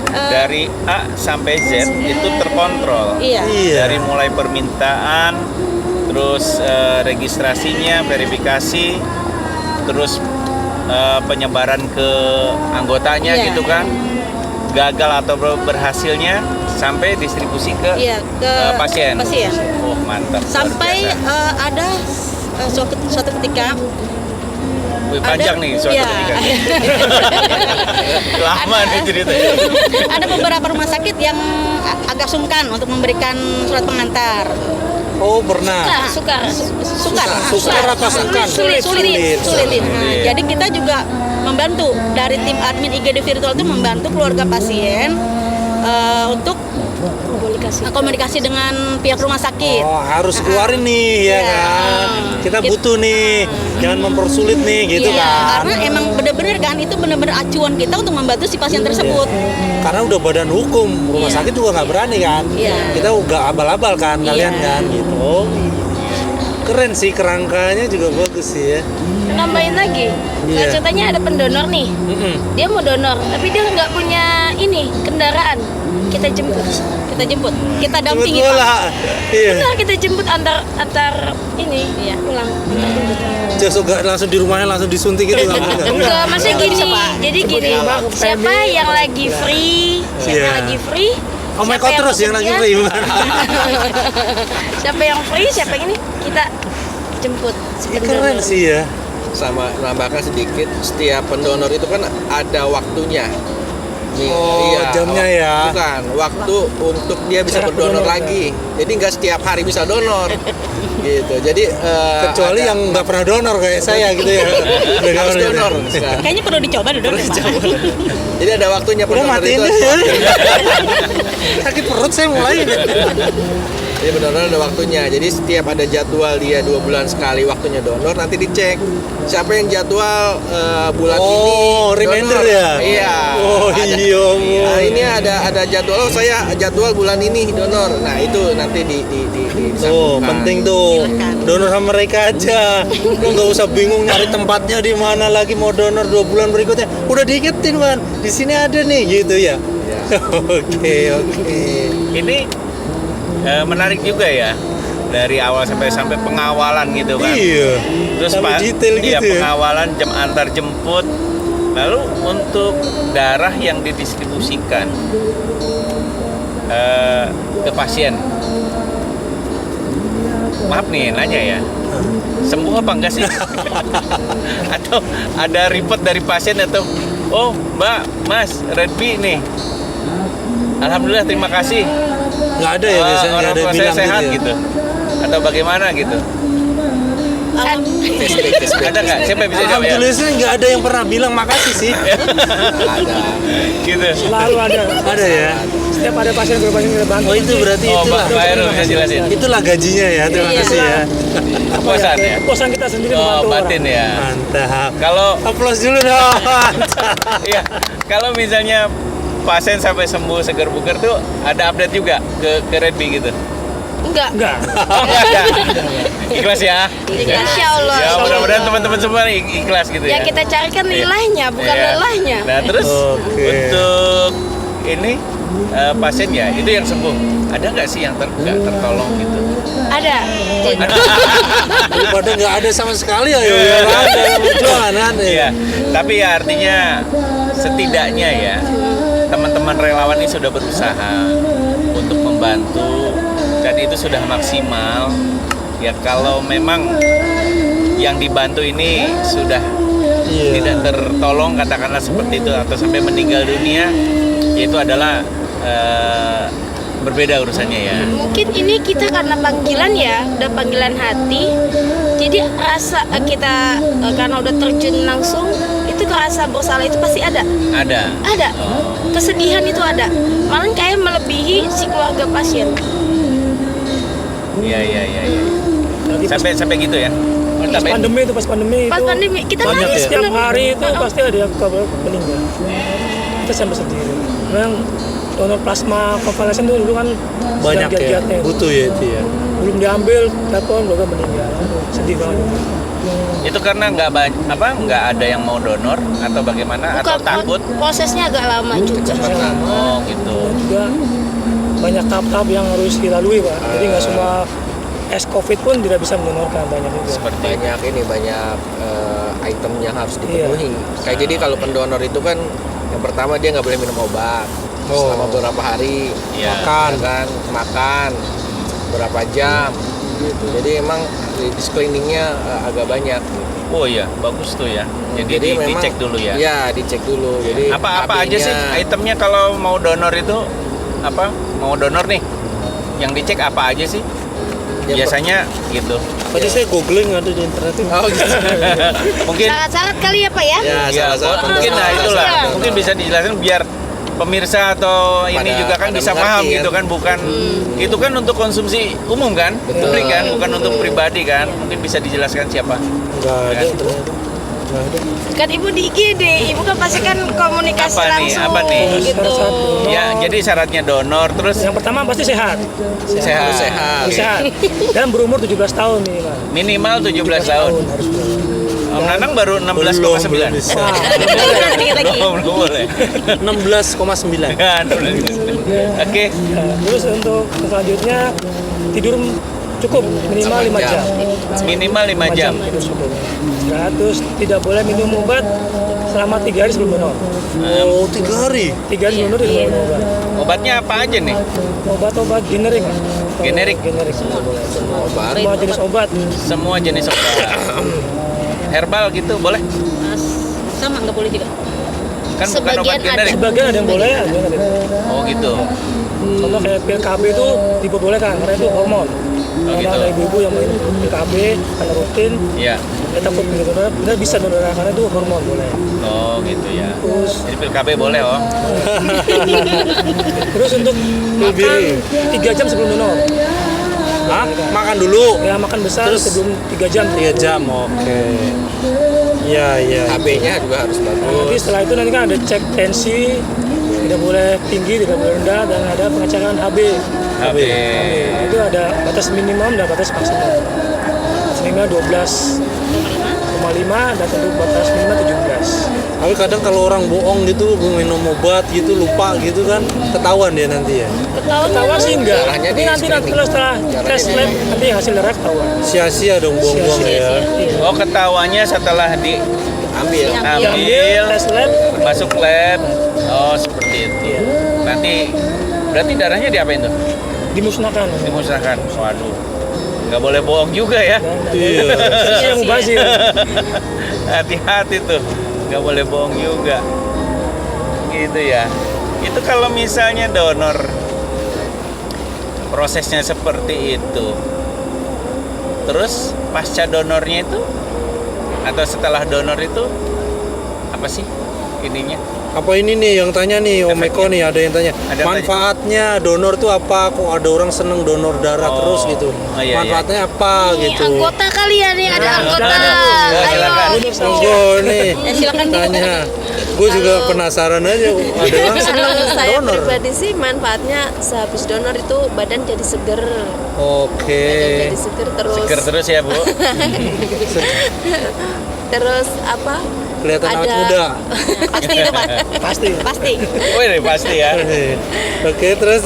dari A sampai Z itu terkontrol. iya. Dari mulai permintaan, terus registrasinya, verifikasi, terus penyebaran ke anggotanya Iya. gitu kan. Gagal atau berhasilnya sampai distribusi ke Iya, ke pasien. Oh, mantap. luar Sampai biasa. ada suatu ketika Wih, panjang nih suatu iya. ketika. Lama nih ceritanya. Ada beberapa rumah sakit yang agak sungkan untuk memberikan surat pengantar. Oh, pernah. Sukar apa sungkan? Sulit. Sulit. Nah, jadi kita juga membantu dari tim admin IGD virtual itu membantu keluarga pasien untuk komunikasi dengan pihak rumah sakit. Oh, harus keluarin nih ya Iya. kan. Kita butuh nih. Jangan mempersulit nih gitu Iya, kan. karena emang bener-bener kan itu bener-bener acuan kita untuk membantu si pasien tersebut. Karena udah badan hukum, rumah Iya. sakit juga nggak berani kan. Iya. Kita udah abal-abal kan kalian Iya. kan gitu. Oh, keren sih, kerangkanya juga bagus sih ya. Nambahin lagi, Iya. ceritanya ada pendonor nih, Mm-mm. dia mau donor, tapi dia nggak punya kendaraan. Kita jemput. Kita dampingi, Jemput Pak. bola. Iya. Benar, kita jemput antar pulang. Justru nggak langsung di rumahnya langsung disuntik gitu nggak boleh. Enggak, maksudnya Nggak gini. bisa, Pak. Jadi gini, siapa yang lagi free, Iya. Oh my God, terus yang lagi free bukan? Siapa yang free, siapa yang ini kita jemput. Keren sih ya. Sama menambahkan sedikit, setiap pendonor itu kan ada waktunya. Oh, jamnya ya. Bukan, waktu untuk dia bisa berdonor lagi. Jadi nggak setiap hari bisa donor. Gitu. Jadi Kecuali ada- yang nggak pernah donor kayak saya gitu ya. Udah nggak harus pernah donor. Kayaknya perlu dicoba dulu deh, Pak. Jadi ada waktunya Udah pendonor matiin itu. deh. Sakit perut saya mulai. Jadi pendonor ada waktunya. Jadi setiap ada jadwal dia 2 bulan sekali waktunya donor, nanti dicek siapa yang jadwal bulan ini. Oh, reminder donor. ya? Iya. Oh, Ada- iya, Nah, ini ada jadwal. Oh, saya jadwal bulan ini donor. Nah, itu nanti Tuh, disambungkan. penting tuh. Silakan. Donor sama mereka aja. Lu nggak usah bingung nyari tempatnya di mana lagi mau donor 2 bulan berikutnya. Udah diingetin, Wan. Di sini ada nih gitu ya. Ya. Oke. Ini menarik juga ya, dari awal sampai pengawalan gitu kan. Iya. Terus Sampai detail iya, gitu ya. pengawalan jam antar jemput. Lalu untuk darah yang didistribusikan ke pasien, maaf nih nanya ya, sembuh apa enggak sih? Atau ada report dari pasien atau oh Mbak, Mas, Redby nih, alhamdulillah terima kasih. Nggak ada ya biasanya nggak orang ada tua yang saya bilang sehat gitu. gitu, atau bagaimana gitu? Ada nggak? Siapa yang bisa jawab ya? Alhamdulillah sih nggak ada yang pernah bilang makasih sih. Ada. Gitu. Selalu ada. Ada ya. setiap ada pasien kita bantu. Oh itu berarti Oh, itulah. Pak Heru bisa jelasin. Itulah gajinya ya. Terima Iya. kasih ya. Kepuasan ya. Kepuasan kita sendiri Oh, membantu batin orang. ya. Mantap. Kalau Aplaus dulu dong. ya, kalau misalnya pasien sampai sembuh segar bugar tuh ada update juga ke Redby gitu. Enggak. Enggak. Oh, enggak ada. Ikhlas ya. Insya Allah. Ya, mudah-mudahan teman-teman semua ikhlas gitu ya. Yang kita carikan nilainya, bukan Iya. lelahnya. Nah, terus Oke. untuk ini pasien ya, itu yang sembuh. Ada nggak sih yang nggak tertolong gitu? Ada. Daripada nggak ada sama sekali ya. Ya ada perjuangan kan. Iya. Tapi ya artinya setidaknya ya teman-teman relawan ini sudah berusaha untuk membantu dan itu sudah maksimal. Ya kalau memang yang dibantu ini sudah Iya. tidak tertolong katakanlah seperti itu atau sampai meninggal dunia, ya itu adalah berbeda urusannya ya. Mungkin ini kita karena panggilan ya, udah panggilan hati. Jadi rasa kita karena udah terjun langsung, itu rasa bersalah itu pasti ada. Ada. Ada. Kesedihan itu ada. Malah kayak melebihi si keluarga pasien. Iya. Lagi Sampai gitu ya. pas pandemi itu Pas pandemi kita Banyak nangis ya? setiap bener. hari itu pasti ada yang meninggal. Kita sampai sendiri. Memang donor plasma konvalesen dulu kan Banyak sedang ya. giat-giatnya. Butuh ya itu ya. Belum diambil, telepon baru meninggal. Sedih banget. Itu karena nggak ada yang mau donor atau bagaimana atau Bukan, takut? prosesnya agak lama juga. Kecepatan. Oh gitu. Dan juga banyak tahap-tahap yang harus dilalui Pak. Jadi nggak semua COVID pun tidak bisa mendonorkan, banyak juga. Seperti banyak item yang harus dipenuhi. Kayak jadi kalau pendonor itu kan yang pertama dia nggak boleh minum obat selama beberapa hari, Iya. makan berapa jam gitu. Jadi emang di screeningnya agak banyak. Oh iya, bagus tuh ya. Jadi, dicek dulu ya. Iya, dicek dulu. Jadi Apa aja AB-nya sih itemnya kalau mau donor itu apa? Mau donor nih. Yang dicek apa aja sih? Ya, Biasanya gitu. Tadi saya googling ada di internet. Oh gitu. Mungkin Syarat-syarat kali ya Pak ya? Ya, ya, salah-salah mungkin nah pendonor. itulah. Iya. Mungkin bisa dijelaskan biar pemirsa atau ini juga kan pada bisa mengerti paham ya. gitu kan, bukan itu kan untuk konsumsi umum kan, publik kan, bukan untuk pribadi kan. Mungkin bisa dijelaskan siapa? Nggak ada ternyata. Nggak ada. Kan Ibu di IGD, Ibu kan pasti kan komunikasi Apa nih? langsung Apa nih? gitu. Syarat-syarat Ya, jadi syaratnya donor terus Yang pertama pasti sehat. sehat. Harus sehat. Harus sehat. Dan berumur 17 tahun nih Pak. Minimal 17 tahun. Harus berumur. Om Nanang baru Belum 16,9. bisa. Dikit lagi. Belum boleh. 16,9. Kan. Oke. Nah, terus untuk selanjutnya tidur cukup minimal 5 jam. Minimal 5 jam. Tidur cukup. Nah, terus tidak boleh minum obat selama 3 hari sebelum donor. Oh, 3 hari. 3 hari sebelum donor tidak boleh minum obat. Obatnya apa aja nih? Obat-obat generik. Pak. Generik? Generik. Obat. Semua jenis obat. Semua jenis obat. Herbal gitu boleh? Sama nggak boleh juga. Kan bukan obat Sebagian ada. generik. Sebagian ada yang boleh, ada yang tidak. Oh gitu. Contoh kayak pil KB itu diperbolehkan karena itu hormon. Oh, Karena gitu. ada ibu-ibu yang main pil KB karena rutin, Iya. dia takut benar bisa donor karena itu hormon boleh. Oh gitu ya. Terus Jadi pil KB boleh oh. terus untuk makan 3 jam sebelum donor. Hah? Makan dulu. Ya makan besar Terus sebelum 3 jam. 3 jam. Oke. Iya, iya. HB-nya juga harus Nanti bagus. setelah itu nanti kan ada cek tensi, tidak boleh tinggi, tidak boleh rendah, dan ada pengecekan HB. HB. Nah, itu ada batas minimum dan batas maksimal. Batas minimal 12,5 dan untuk batas minimal 17. Tapi kadang kalau orang bohong gitu minum obat gitu lupa gitu kan ketahuan dia nanti ya. Ketahuan sih enggak. Caranya Tapi di nanti screening. kalau setelah Caranya tes di- lab nanti hasil lab ketahuan. Sia-sia dong buang-buang ya. Oh ketahuannya setelah Ambil. diambil, Tes lab masuk lab. Oh seperti itu. Nanti berarti darahnya diapain tuh? dimusnahkan. Dimusnahkan. Waduh. Nggak boleh bohong juga ya. Iya. Saya yang mubazir. Hati-hati tuh, nggak boleh bohong juga. Gitu ya. Itu kalau misalnya donor prosesnya seperti itu. Terus pasca donornya itu atau setelah donor itu apa sih ininya? Apa ini nih yang tanya nih Om Eko nih, ada yang tanya Ada yang manfaatnya donor tuh apa? Kok ada orang seneng donor darah terus gitu? Oh, iya, Manfaatnya apa Nih, gitu? anggota kali ya nih, ada anggota. silakan. Ayo. Monggo nih. Silakan Bu. Tanya. Gue juga penasaran aja. Ada orang seneng Kalau saya donor. pribadi sih manfaatnya sehabis donor itu badan jadi seger, Oke. jadi seger terus, Seger terus ya Bu. terus apa? Kelihatan awet Ada- muda. Pasti itu Pak. Pasti. Pasti. Oh ini pasti ya. Oke, terus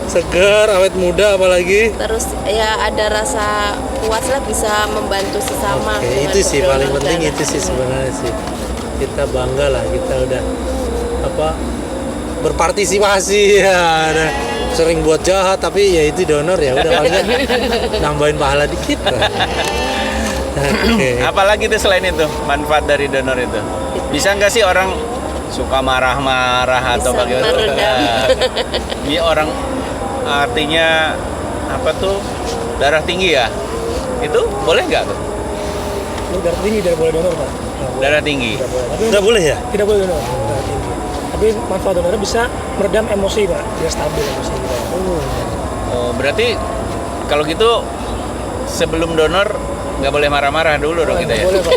segar, awet muda apalagi? Terus ya ada rasa puas lah bisa membantu sesama. Oke, dengan itu sih donor paling penting darah. itu sih sebenarnya sih. Kita bangga lah kita udah apa berpartisipasi ya. Ada sering buat jahat tapi ya itu donor ya udah paling nambahin pahala dikit lah. Oke. Apalagi tuh selain itu manfaat dari donor itu? Bisa nggak sih orang suka marah-marah atau Bisa bagaimana? meredam. Ini orang artinya apa tuh darah tinggi ya? Itu boleh nggak tuh? Ini darah tinggi tidak boleh donor Pak. Nggak boleh. Darah tinggi. Tidak boleh. Tapi Udah boleh ya? tidak boleh donor darah tinggi. Tapi manfaat donor bisa meredam emosi Pak, biar stabil emosi kita. Oh berarti kalau gitu sebelum donor nggak boleh marah-marah dulu dong kita ya? Boleh Pak.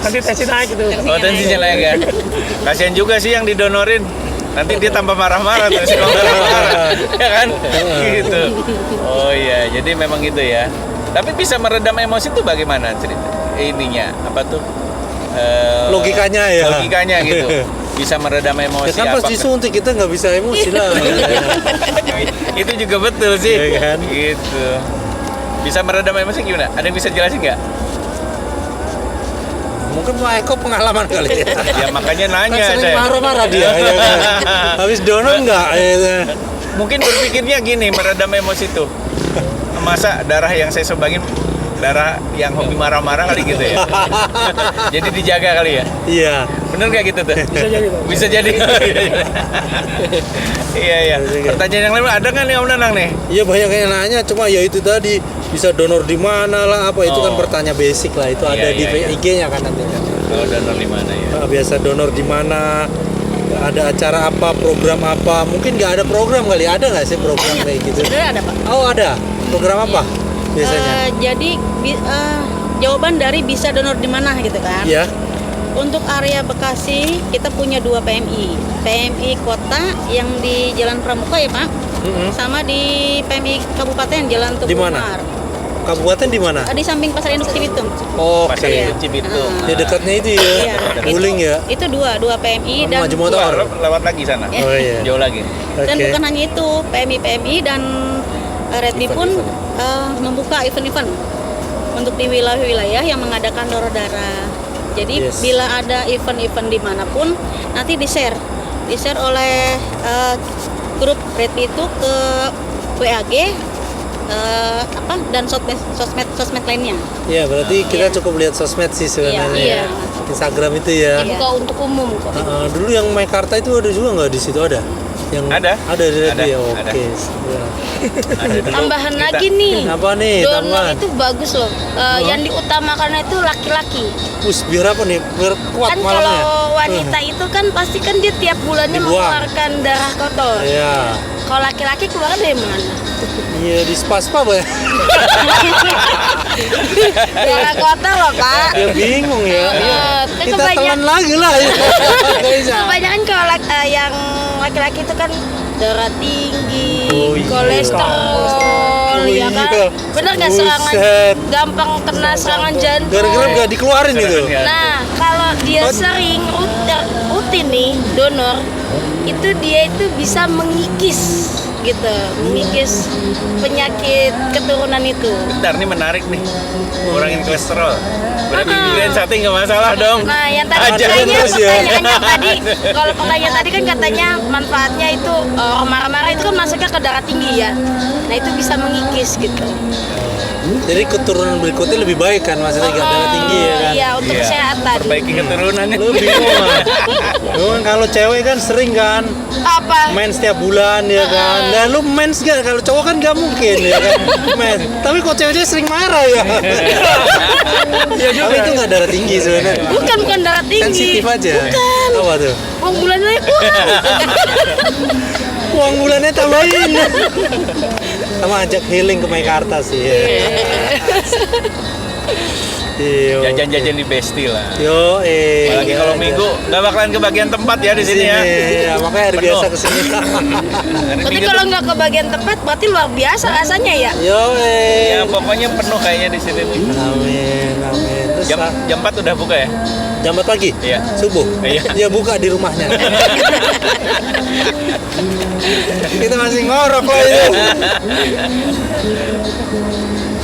Nanti tensi naik gitu. Oh tensinya naik ya? Kasian juga sih yang didonorin. Nanti dia tambah marah-marah terus kalau marah-marah, ya kan? Gitu. Oh iya, jadi memang gitu ya. Tapi bisa meredam emosi itu bagaimana cerita? Ininya apa tuh? Logikanya ya. Logikanya gitu. Bisa meredam emosi Ya kan pas apa? disuntik kita nggak bisa emosi lah. Itu juga betul sih. Iya kan? Gitu. Bisa meredam emosi gimana? Ada yang bisa jelasin nggak? Mungkin Pak Eko pengalaman kali ya. Ya makanya Kan nanya sering saya. marah-marah dia ya kan. Habis donor enggak ya. Mungkin berpikirnya gini, meredam emosi tuh. Masa darah yang saya sumbangin darah yang hobi marah-marah kali gitu ya. Jadi dijaga kali ya. Iya. Bener nggak gitu tuh? Bisa jadi Pak. Bisa jadi. Iya iya. Pertanyaan yang lain ada nggak nih Om Nanang nih? Iya banyak yang nanya, cuma ya itu tadi bisa donor di mana lah apa itu kan Oh. pertanyaan basic lah itu Iya, ada di iya, iya. IG-nya kan nanti. Oh donor di mana ya? Biasa donor di mana, ada acara apa, program apa, mungkin nggak ada program kali, ada nggak sih program kayak gitu? Sebenarnya ada Pak. Oh ada, program apa biasanya? Jadi jawaban dari bisa donor di mana gitu kan? Iya, Untuk area Bekasi kita punya 2 PMI. PMI kota yang di Jalan Pramuka ya Pak. Mm-mm. Sama di PMI Kabupaten Jalan Teguh Di mana? Umar. Kabupaten di mana? Di samping Pasar Induk Cibitung. Pasar Oke, Induk Cibitung. ya dekatnya itu ya, Iya. Guling ya. Itu dua PMI dan Maju motor. Lewat lagi sana. Ya. Oh iya. Jauh lagi. dan Oke. bukan hanya itu, PMI dan Redmi pun membuka event-event untuk di wilayah-wilayah yang mengadakan donor darah. Jadi Yes. bila ada event-event dimanapun nanti di-share oleh grup Redmi itu ke WAG dan sosmed lainnya. Iya, berarti kita Iya. cukup lihat sosmed sih sebenarnya. Iya. Instagram itu ya. Iya. Buka untuk umum kok. Dulu yang Meikarta itu ada juga nggak di situ ada? Yang Ada. Ada di Ada, ya. ada. Oke. Ya. Ada dulu Tambahan kita- lagi nih. Apa nih Donor tambahan? itu bagus loh. Yang diutamakan itu laki-laki. Us biar apa nih? Biar kuat Kan malamnya. kalau wanita itu kan pasti kan dia tiap bulannya Dibuang. mengeluarkan darah kotor. Iya. Kalau laki-laki keluar dari mana? Iya di spa ya. Darah kotor loh Pak. Ya bingung ya. Iya. Kan Kita telan lagi lah. Nggak bisa. Kebanyakan kalau yang laki-laki itu kan darah tinggi, Oh, iya. kolesterol, Oh, ya kan? iya. Bener nggak serangan? Buset. Gampang kena serangan jantung. Gara-gara nggak dikeluarin itu. Nah, kalau dia sering rutin nih donor, itu dia itu bisa mengikis gitu, mengikis penyakit keturunan itu. Bentar nih menarik nih. Kurangin kolesterol. Berarti bikin sate nggak masalah dong. Nah, yang tadi Ajarin pertanyaan, terus ya. pertanyaannya tadi, kalau pertanyaan tadi kan katanya manfaatnya itu marah-marah itu kan masuknya ke darah tinggi ya. Nah, itu bisa mengikis gitu. Jadi keturunan berikutnya lebih baik kan maksudnya nggak darah tinggi ya kan. Iya, untuk Iya, kesehatan. Perbaiki keturunannya. Lu bingung lah. Memang kalau cewek kan sering kan Apa? mens setiap bulan ya kan. Dan lu mens gak? Kalau cowok kan gak mungkin ya kan. Mens. Tapi kok cewek-cewek sering marah ya. Tapi itu nggak darah tinggi sebenarnya. Bukan darah tinggi. Sensitif aja. Bukan. Apa tuh? Uang bulannya kurang. Uang bulannya tambahin. Sama ajak healing ke Meikarta sih. Iya. Jajan-jajan di Besti lah. Yo, Apalagi kalau minggu nggak bakalan kebagian tempat ya di sini ya. Ya, makanya hari Penuh. biasa kesini. Hari Tapi Minggu kalau tuh- nggak ke bagian tempat berarti luar biasa rasanya ya. Yo, ya pokoknya penuh kayaknya di sini nih. Amin, amin. Terus Jam 4 udah buka ya? jam 4 pagi? Iya. Subuh? Iya. Ya buka di rumahnya. Kita masih ngorok loh itu.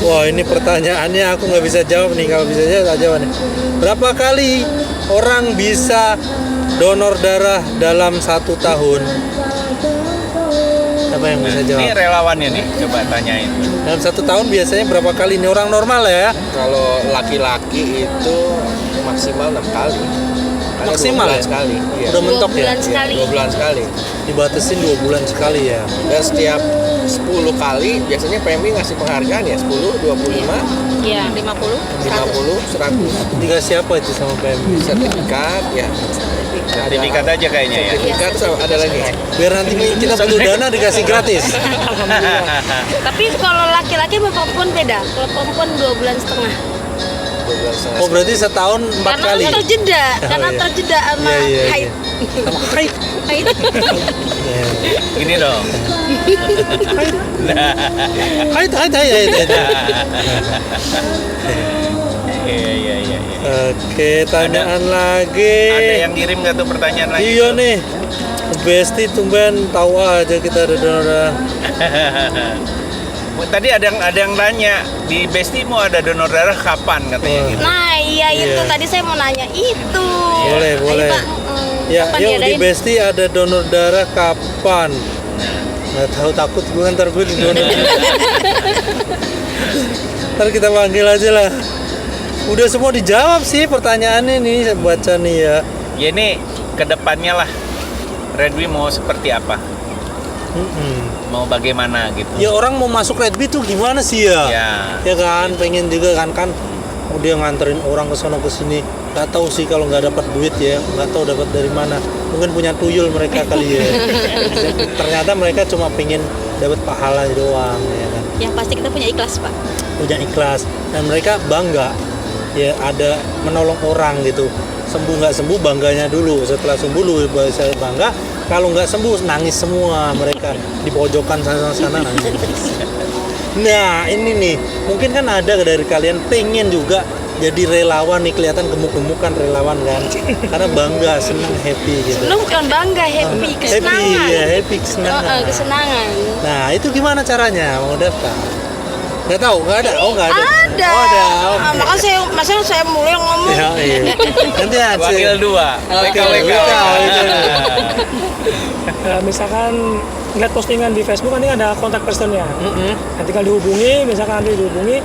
Wah, ini pertanyaannya aku nggak bisa jawab nih. Kalau bisa jawab, tak jawab nih. Berapa kali orang bisa donor darah dalam 1 tahun? Siapa yang bisa Ini jawab? relawannya nih, coba tanyain. Dalam 1 tahun biasanya berapa kali? Ini orang normal ya? Kalau laki-laki itu maksimal 6 kali. Karena Maksimal 2 bulan ya? sekali. Iya. Udah mentok 2 ya? bulan sekali. 2 bulan sekali. Dibatasin 2 bulan sekali ya? Dan setiap 10 kali biasanya PMI ngasih penghargaan ya 10, 25, Iya. 50, 50, 100 Dikasih apa itu sama PMI? sertifikat ya. Sertifikat aja kayaknya ya. Sertifikat sama ada lagi. Biar nanti kita butuh dana dikasih gratis. Tapi kalau laki-laki sama perempuan beda. Kalau perempuan 2 bulan setengah. 2 bulan setengah. Oh berarti setahun 4 Karena kali? terjeda, Oh, karena iya. terjeda sama Iya, iya, haid. iya. Sama haid. Haid. Iya. Gini dong. Haid. Iya. Oke, tanyaan lagi. Ada yang kirim nggak tuh pertanyaan lagi? Iya nih. Besti tumben tahu aja kita ada donor darah. Tadi ada yang nanya di Besti mau ada donor darah kapan katanya Oh. gitu. Nah, iya itu Iya. tadi saya mau nanya itu. Boleh, Ayo, boleh. Pak. Ya, Kapan yuk di diadain? Besti ada donor darah kapan? Nggak tahu, takut gue ntar gue di donor. Ntar kita panggil aja lah. Udah semua dijawab sih pertanyaannya nih, saya baca nih ya. Ya ini kedepannya lah Redwi mau seperti apa? Mau bagaimana gitu? Ya orang mau masuk Red Bee tuh gimana sih ya? Ya. Ya kan, pengen juga kan dia nganterin orang ke sono ke sini. Gak tahu sih kalau nggak dapat duit ya, nggak tahu dapat dari mana. Mungkin punya tuyul mereka kali ya. Ternyata mereka cuma pengen dapat pahala doang ya kan. Yang pasti kita punya ikhlas, Pak. Punya ikhlas dan mereka bangga ya ada menolong orang gitu. Sembuh nggak sembuh bangganya dulu, setelah sembuh lu bisa bangga. Kalau nggak sembuh nangis semua mereka di pojokan sana nangis. Nah ini nih mungkin kan ada dari kalian pengen juga jadi relawan nih, kelihatan gemuk-gemukan relawan kan karena bangga, senang, happy gitu. Seneng bukan bangga, happy, kesenangan. Happy ya, happy kesenangan. Kesenangan. Nah itu gimana caranya mau daftar? Nggak tahu, nggak ada. Oh nggak ada. Ada. Oh ada. Oke. Makanya saya mulai ngomong. Ya, iya. Nanti aja. Wakil 2. WKWK. Nah, misalkan lihat postingan di Facebook nanti ada kontak personnya. Nanti kan dihubungi, misalkan nanti dihubungi,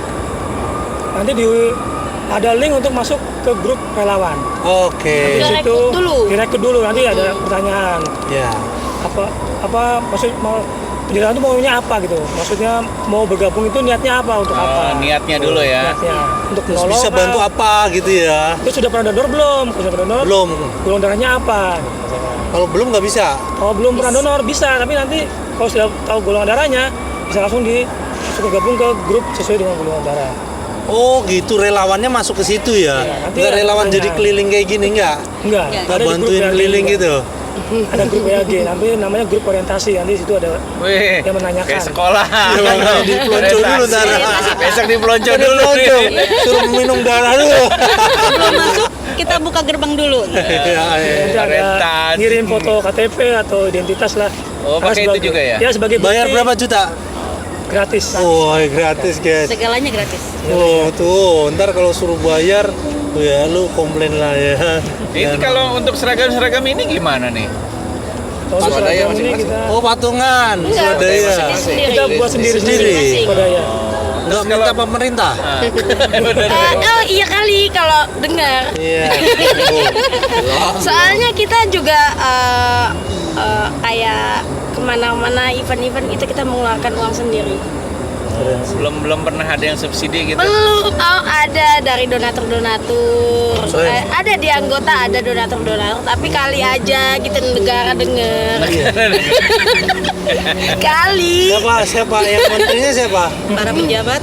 nanti ada link untuk masuk ke grup relawan. Oke. Di Direkrut situ dulu. direkrut dulu, nanti ada pertanyaan Ya. apa maksud mau penjelasan itu maunya apa gitu, maksudnya mau bergabung itu niatnya apa, untuk apa Niatnya dulu ya. niatnya untuk Terus menolong bisa bantu apa gitu ya? itu sudah pernah donor belum, kalau sudah pernah donor Belum. golongan darahnya apa. Kalau belum nggak bisa. Kalau belum pernah donor bisa, tapi nanti kalau sudah tahu golongan darahnya bisa langsung gabung ke grup sesuai dengan golongan darah. Oh gitu, relawannya masuk ke situ ya? Iya, nanti Nggak ada relawan pertanyaan. jadi keliling kayak gini nggak? Enggak, Nggak ada di grup bantuin WAG keliling juga. gitu? Ada grup WAG, nanti namanya grup orientasi, nanti di situ ada Wih, yang menanyakan. kayak sekolah. Iya, makanya di pelonco dulu, Orientasi. Tara. Besok di pelonco Ada dulu pelonco, nih. suruh minum darah dulu. Sebelum masuk kita buka gerbang dulu. Iya, iya. Nanti ada Orientasi. ngirim foto KTP atau identitas lah. Oh, pakai Karena itu juga ya? Ya, sebagai bukti Bayar berapa juta? gratis. Oh, gratis guys. Segalanya gratis. Oh tuh, ntar kalau suruh bayar, tuh ya lu komplain lah ya. Ini kalau untuk seragam-seragam ini gimana nih? Kalau Swadaya seragam ini masing-masing. kita Oh patungan, swadaya. kita buat sendiri-sendiri. Sendiri. Swadaya. Nggak minta pemerintah. Oh iya kali kalau dengar. Iya. Oh. Soalnya kita juga kayak kemana-mana event-event itu kita mengeluarkan uang sendiri. preferensi. Belum pernah ada yang subsidi gitu. Belum, ada dari donatur-donatur. Ada di anggota, ada donatur-donatur. Tapi kali aja kita negara denger. Kali. Siapa yang menterinya siapa? Para pejabat.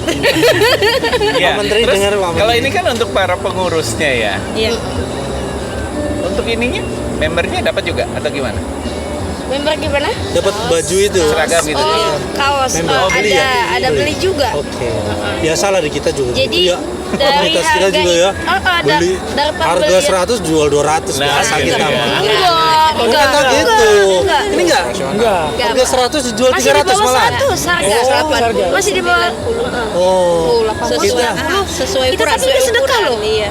Iya. Pak Menteri Terus, dengar, Pak kalau Menteri. ini kan untuk para pengurusnya ya. Iya. Untuk ininya membernya dapat juga atau gimana? Member gimana? Dapat baju itu. Seragam gitu. Oh, kaos. Member. Oh, Beli ya? ada beli juga. Oke. Biasalah di kita juga. Jadi, gitu ya. dari Komunitas kita harga juga ya. dari Harga pembelian- 100 jual 200 Nah, biasa gitu kita. ya. Enggak, Kita gitu. enggak. Ini enggak? Enggak. Harga 100 dijual Masih di 300 bawah malah. 100 harga. harga. Masih di bawah. Oh. Sesuai Kita. sesuai Kita ukuran. tadi udah sedekah loh. Iya.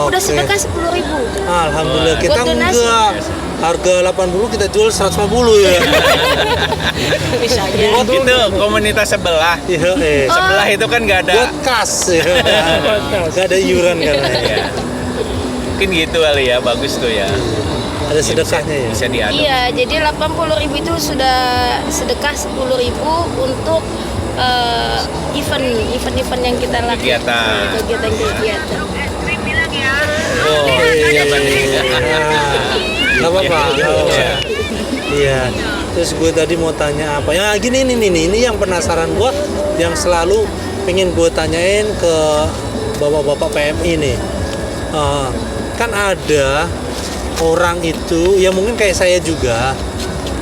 Udah Oke. sedekah 10.000. Alhamdulillah Wah. kita Buat donasi. enggak. Harga 80 kita jual 150 ya. Bisa aja. Itu komunitas sebelah. Iya, Sebelah itu kan nggak ada. buat kas ya. Enggak ada iuran katanya. Ya. Mungkin gitu kali ya, bagus tuh ya. Ada sedekahnya ya. Bisa diadu. Iya, jadi 80.000 itu sudah sedekah 10.000 untuk event yang kita lakukan. Kegiatan. Kegiatan. Oh, iya benar. Gak apa-apa. nggak apa-apa. Iya. Terus gue tadi mau tanya apa? Ya gini ini yang penasaran gue, yang selalu pengen gue tanyain ke bapak-bapak PMI nih. Kan ada orang itu, ya mungkin kayak saya juga,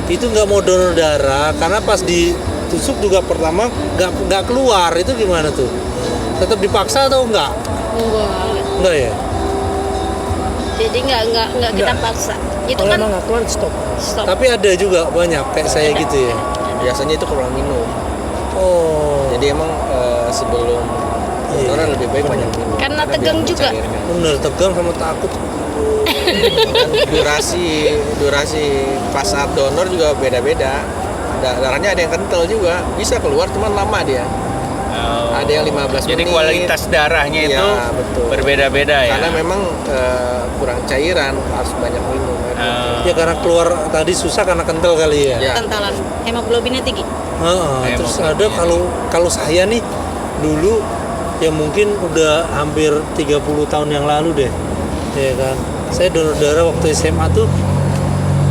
itu nggak mau donor darah karena pas ditusuk juga pertama nggak keluar. Itu gimana tuh? Tetap dipaksa atau enggak? Enggak ya? Jadi nggak kita paksa. Itu Kalau kan emang nggak keluar, stop. stop. Tapi ada juga banyak kayak saya gitu ya. Biasanya itu kurang minum. Oh. Jadi emang sebelum donor lebih baik banyak minum. Karena biar tegang juga. mencairkan. Bener, tegang sama takut. Dan durasi pas saat donor juga beda-beda. Darahnya ada yang kental juga, bisa keluar cuman lama dia. Oh. Ada yang 15 Jadi menit. kualitas darahnya Iya, itu betul. berbeda-beda ya. Karena memang kurang cairan, harus banyak minum. Oh. Ya karena keluar tadi susah karena kental kali ya. Ya. Kentalan hemoglobinnya tinggi. Heeh, terus Emang ada kalau saya nih dulu ya mungkin udah hampir 30 tahun yang lalu deh. Ya kan. Saya donor darah waktu SMA tuh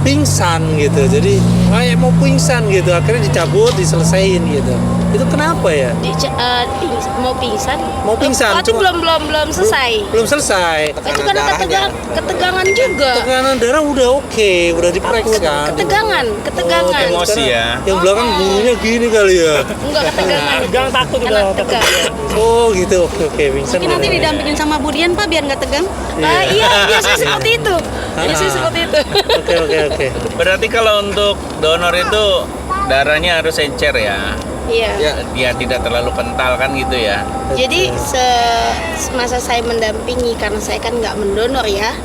pingsan gitu. Jadi kayak mau pingsan gitu. Akhirnya dicabut, diselesain gitu. Itu kenapa ya? Mau pingsan? Mau pingsan, Oh, itu cuma- belum selesai. Belum selesai. Itu Tekanan karena darahnya. ketegangan juga. Tekanan darah udah oke, udah diperiksa. Ketegangan. Oh, Emosi ya. Yang belakang gurunya gini kali ya. Enggak ketegangan. Tegang, takut Karena udah. tegang. Oh gitu, oke pingsan. Mungkin nanti didampingin sama Budian Pak biar nggak tegang. Iya, biasanya seperti itu. Biasanya seperti itu. Oke. Berarti kalau untuk donor itu darahnya harus encer ya. Iya. Ya, Dia tidak terlalu kental kan gitu ya. Jadi semasa saya mendampingi, karena saya kan nggak mendonor ya,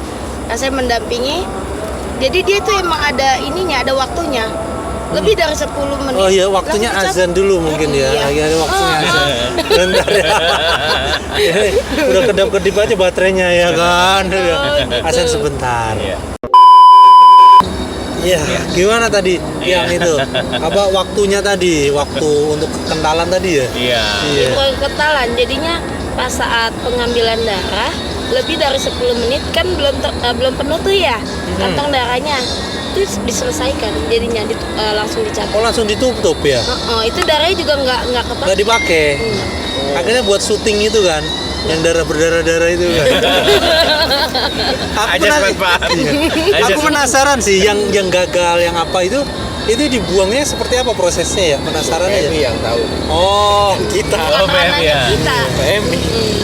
nah, saya mendampingi. Jadi dia tuh emang ada ininya, ada waktunya. Lebih dari 10 menit. Oh iya, waktunya Langsung azan dulu mungkin ya. Iya. Ada waktunya azan. Bentar ya. Udah kedap-kedip aja baterainya ya kan. gitu. Azan sebentar. Iya. Iya, gimana tadi yang itu? Apa waktunya tadi? Waktu untuk kekentalan tadi ya? Iya. Iya. Bukan ketalan, jadinya pas saat pengambilan darah lebih dari 10 menit kan belum penuh tuh ya kantong darahnya, itu diselesaikan, jadinya langsung dicabut. Oh langsung ditutup ya? Itu darahnya juga nggak Nggak kepake. dipakai. Akhirnya buat syuting itu kan, yang darah berdarah-darah itu kan. Aja manfaat. Aku penasaran sih yang gagal yang apa itu dibuangnya seperti apa prosesnya ya? Penasaran aja. PMI yang tahu. Oh, kita. Oh, PMI ya. Kita. PMI.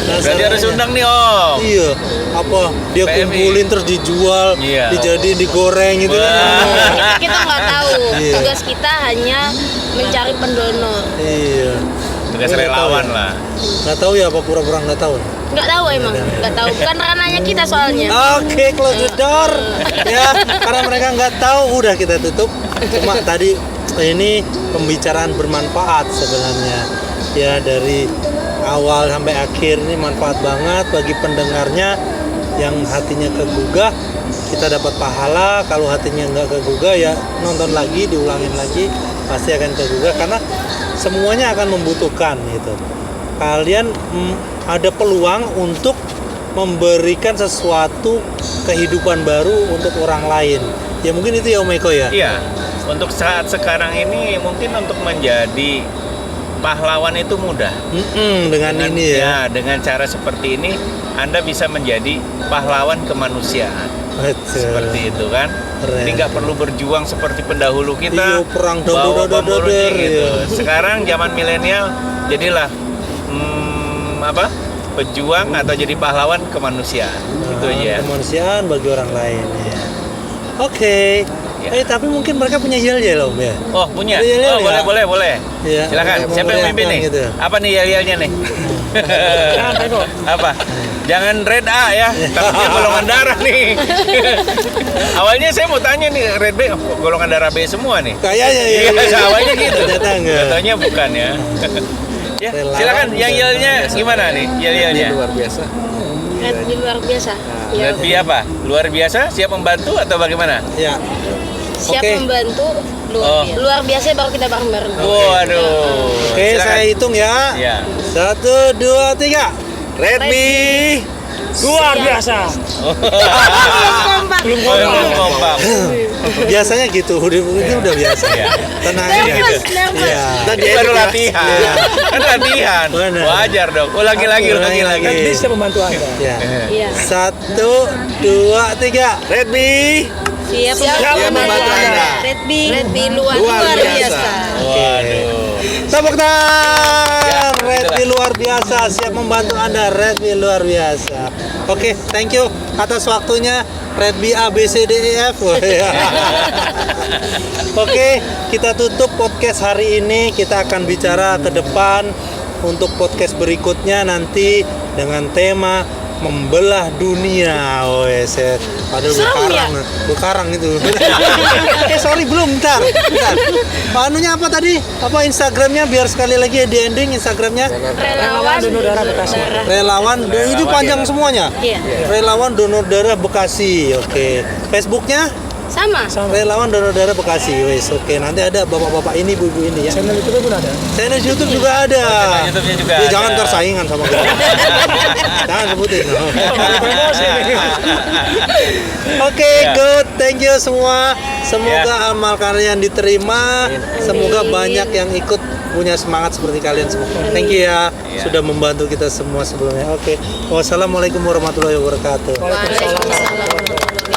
Berarti harus undang nih Om. Iya. Apa dia PMI. kumpulin terus dijual, Iya. dijadiin digoreng gitu kan. Wah. Kita nggak tahu. Iya. Tugas kita hanya mencari pendonor. Iya. Tugas Nggak relawan tahu ya? lah. Nggak tahu ya apa pura-pura nggak tahu. Nggak tahu emang, nggak tahu. Bukan ranahnya kita soalnya. Oke, close the door. Ya, karena mereka nggak tahu, udah kita tutup. Cuma tadi ini pembicaraan bermanfaat sebenarnya. Ya dari awal sampai akhir ini manfaat banget bagi pendengarnya yang hatinya kegugah. Kita dapat pahala. Kalau hatinya nggak kegugah ya nonton lagi, diulangin lagi, pasti akan kegugah karena semuanya akan membutuhkan gitu. Kalian ada peluang untuk memberikan sesuatu kehidupan baru untuk orang lain. Ya mungkin itu ya Om Eko ya. Iya, untuk saat sekarang ini mungkin untuk menjadi pahlawan itu mudah. Dengan ini ya. Dengan cara seperti ini Anda bisa menjadi pahlawan kemanusiaan. Betul. Seperti itu kan. Keren. Jadi nggak perlu berjuang seperti pendahulu kita. Iya, perang bawa bambu-runcing gitu. iya. Sekarang zaman milenial jadilah pejuang atau jadi pahlawan kemanusiaan. Itu aja. Kemanusiaan bagi orang lain ya. Oke. Ya. Tapi mungkin mereka punya yel-yel Om ya. Oh punya? Yel-yel ya? Boleh. Iya. Silakan. Kayak Siapa yang mimpin nih? gitu. Apa nih yel-yelnya nih? Jangan Eko. Apa? Jangan red A ya, takutnya golongan darah nih. Awalnya saya mau tanya nih, red B golongan darah B semua nih. Kayaknya ya. Iya, awalnya gitu. Ternyata enggak. Katanya bukan ya. Ya, Relawan silakan yang bisa. yelnya gimana nih? Yel-yelnya. Luar biasa. Redmi luar biasa. Ya, Red B apa? Luar biasa, siap membantu atau bagaimana? Ya. siap Oke. membantu. Oh. Luar biasa baru kita bareng-bareng. Waduh. Oke, Silakan. saya hitung ya. Ya. 1, 2, 3. Redmi. Luar biasa. Kompak. Belum kompak. Biasanya gitu, itu udah biasa. Iya. Tenang aja. Nervous. Iya. Tadi baru latihan. Iya. Kan latihan. Benar. Wajar dong. Ulangi lagi. Dan dia siap membantu Anda. Ya. Iya. 1, 2, 3. Redmi. Siap membantu Anda. Redmi luar biasa. Waduh. Tepuk tangan. Ya, Redmi luar biasa, siap membantu Anda. Redmi luar biasa. Oke, thank you atas waktunya. Redmi A B C D E F. Oh, ya. Oke, kita tutup podcast hari ini. Kita akan bicara ke depan untuk podcast berikutnya nanti dengan tema membelah dunia. Oh, saya aduh berkarang itu. Sorry belum, bentar. Anunya apa tadi? Apa Instagramnya biar sekali lagi di ending Instagramnya? Relawan Donor darah Bekasi. Relawan, itu panjang semuanya. Iya. Relawan donor darah Bekasi. Oke. Facebooknya Sama. Relawan donor darah Bekasi. Wes, oke. Nanti ada bapak-bapak ini, ibu-ibu ini ya. Channel YouTube pun ada. Channel YouTube juga ada. channel YouTube-nya juga Ya, ada. jangan tersaingan sama gue. Jangan sebutin. Oke, Ya. good. Thank you semua. Semoga amal kalian diterima. Semoga banyak yang ikut punya semangat seperti kalian semua. Thank you ya sudah membantu kita semua sebelumnya. Oke. Wassalamualaikum warahmatullahi wabarakatuh. Waalaikumsalam.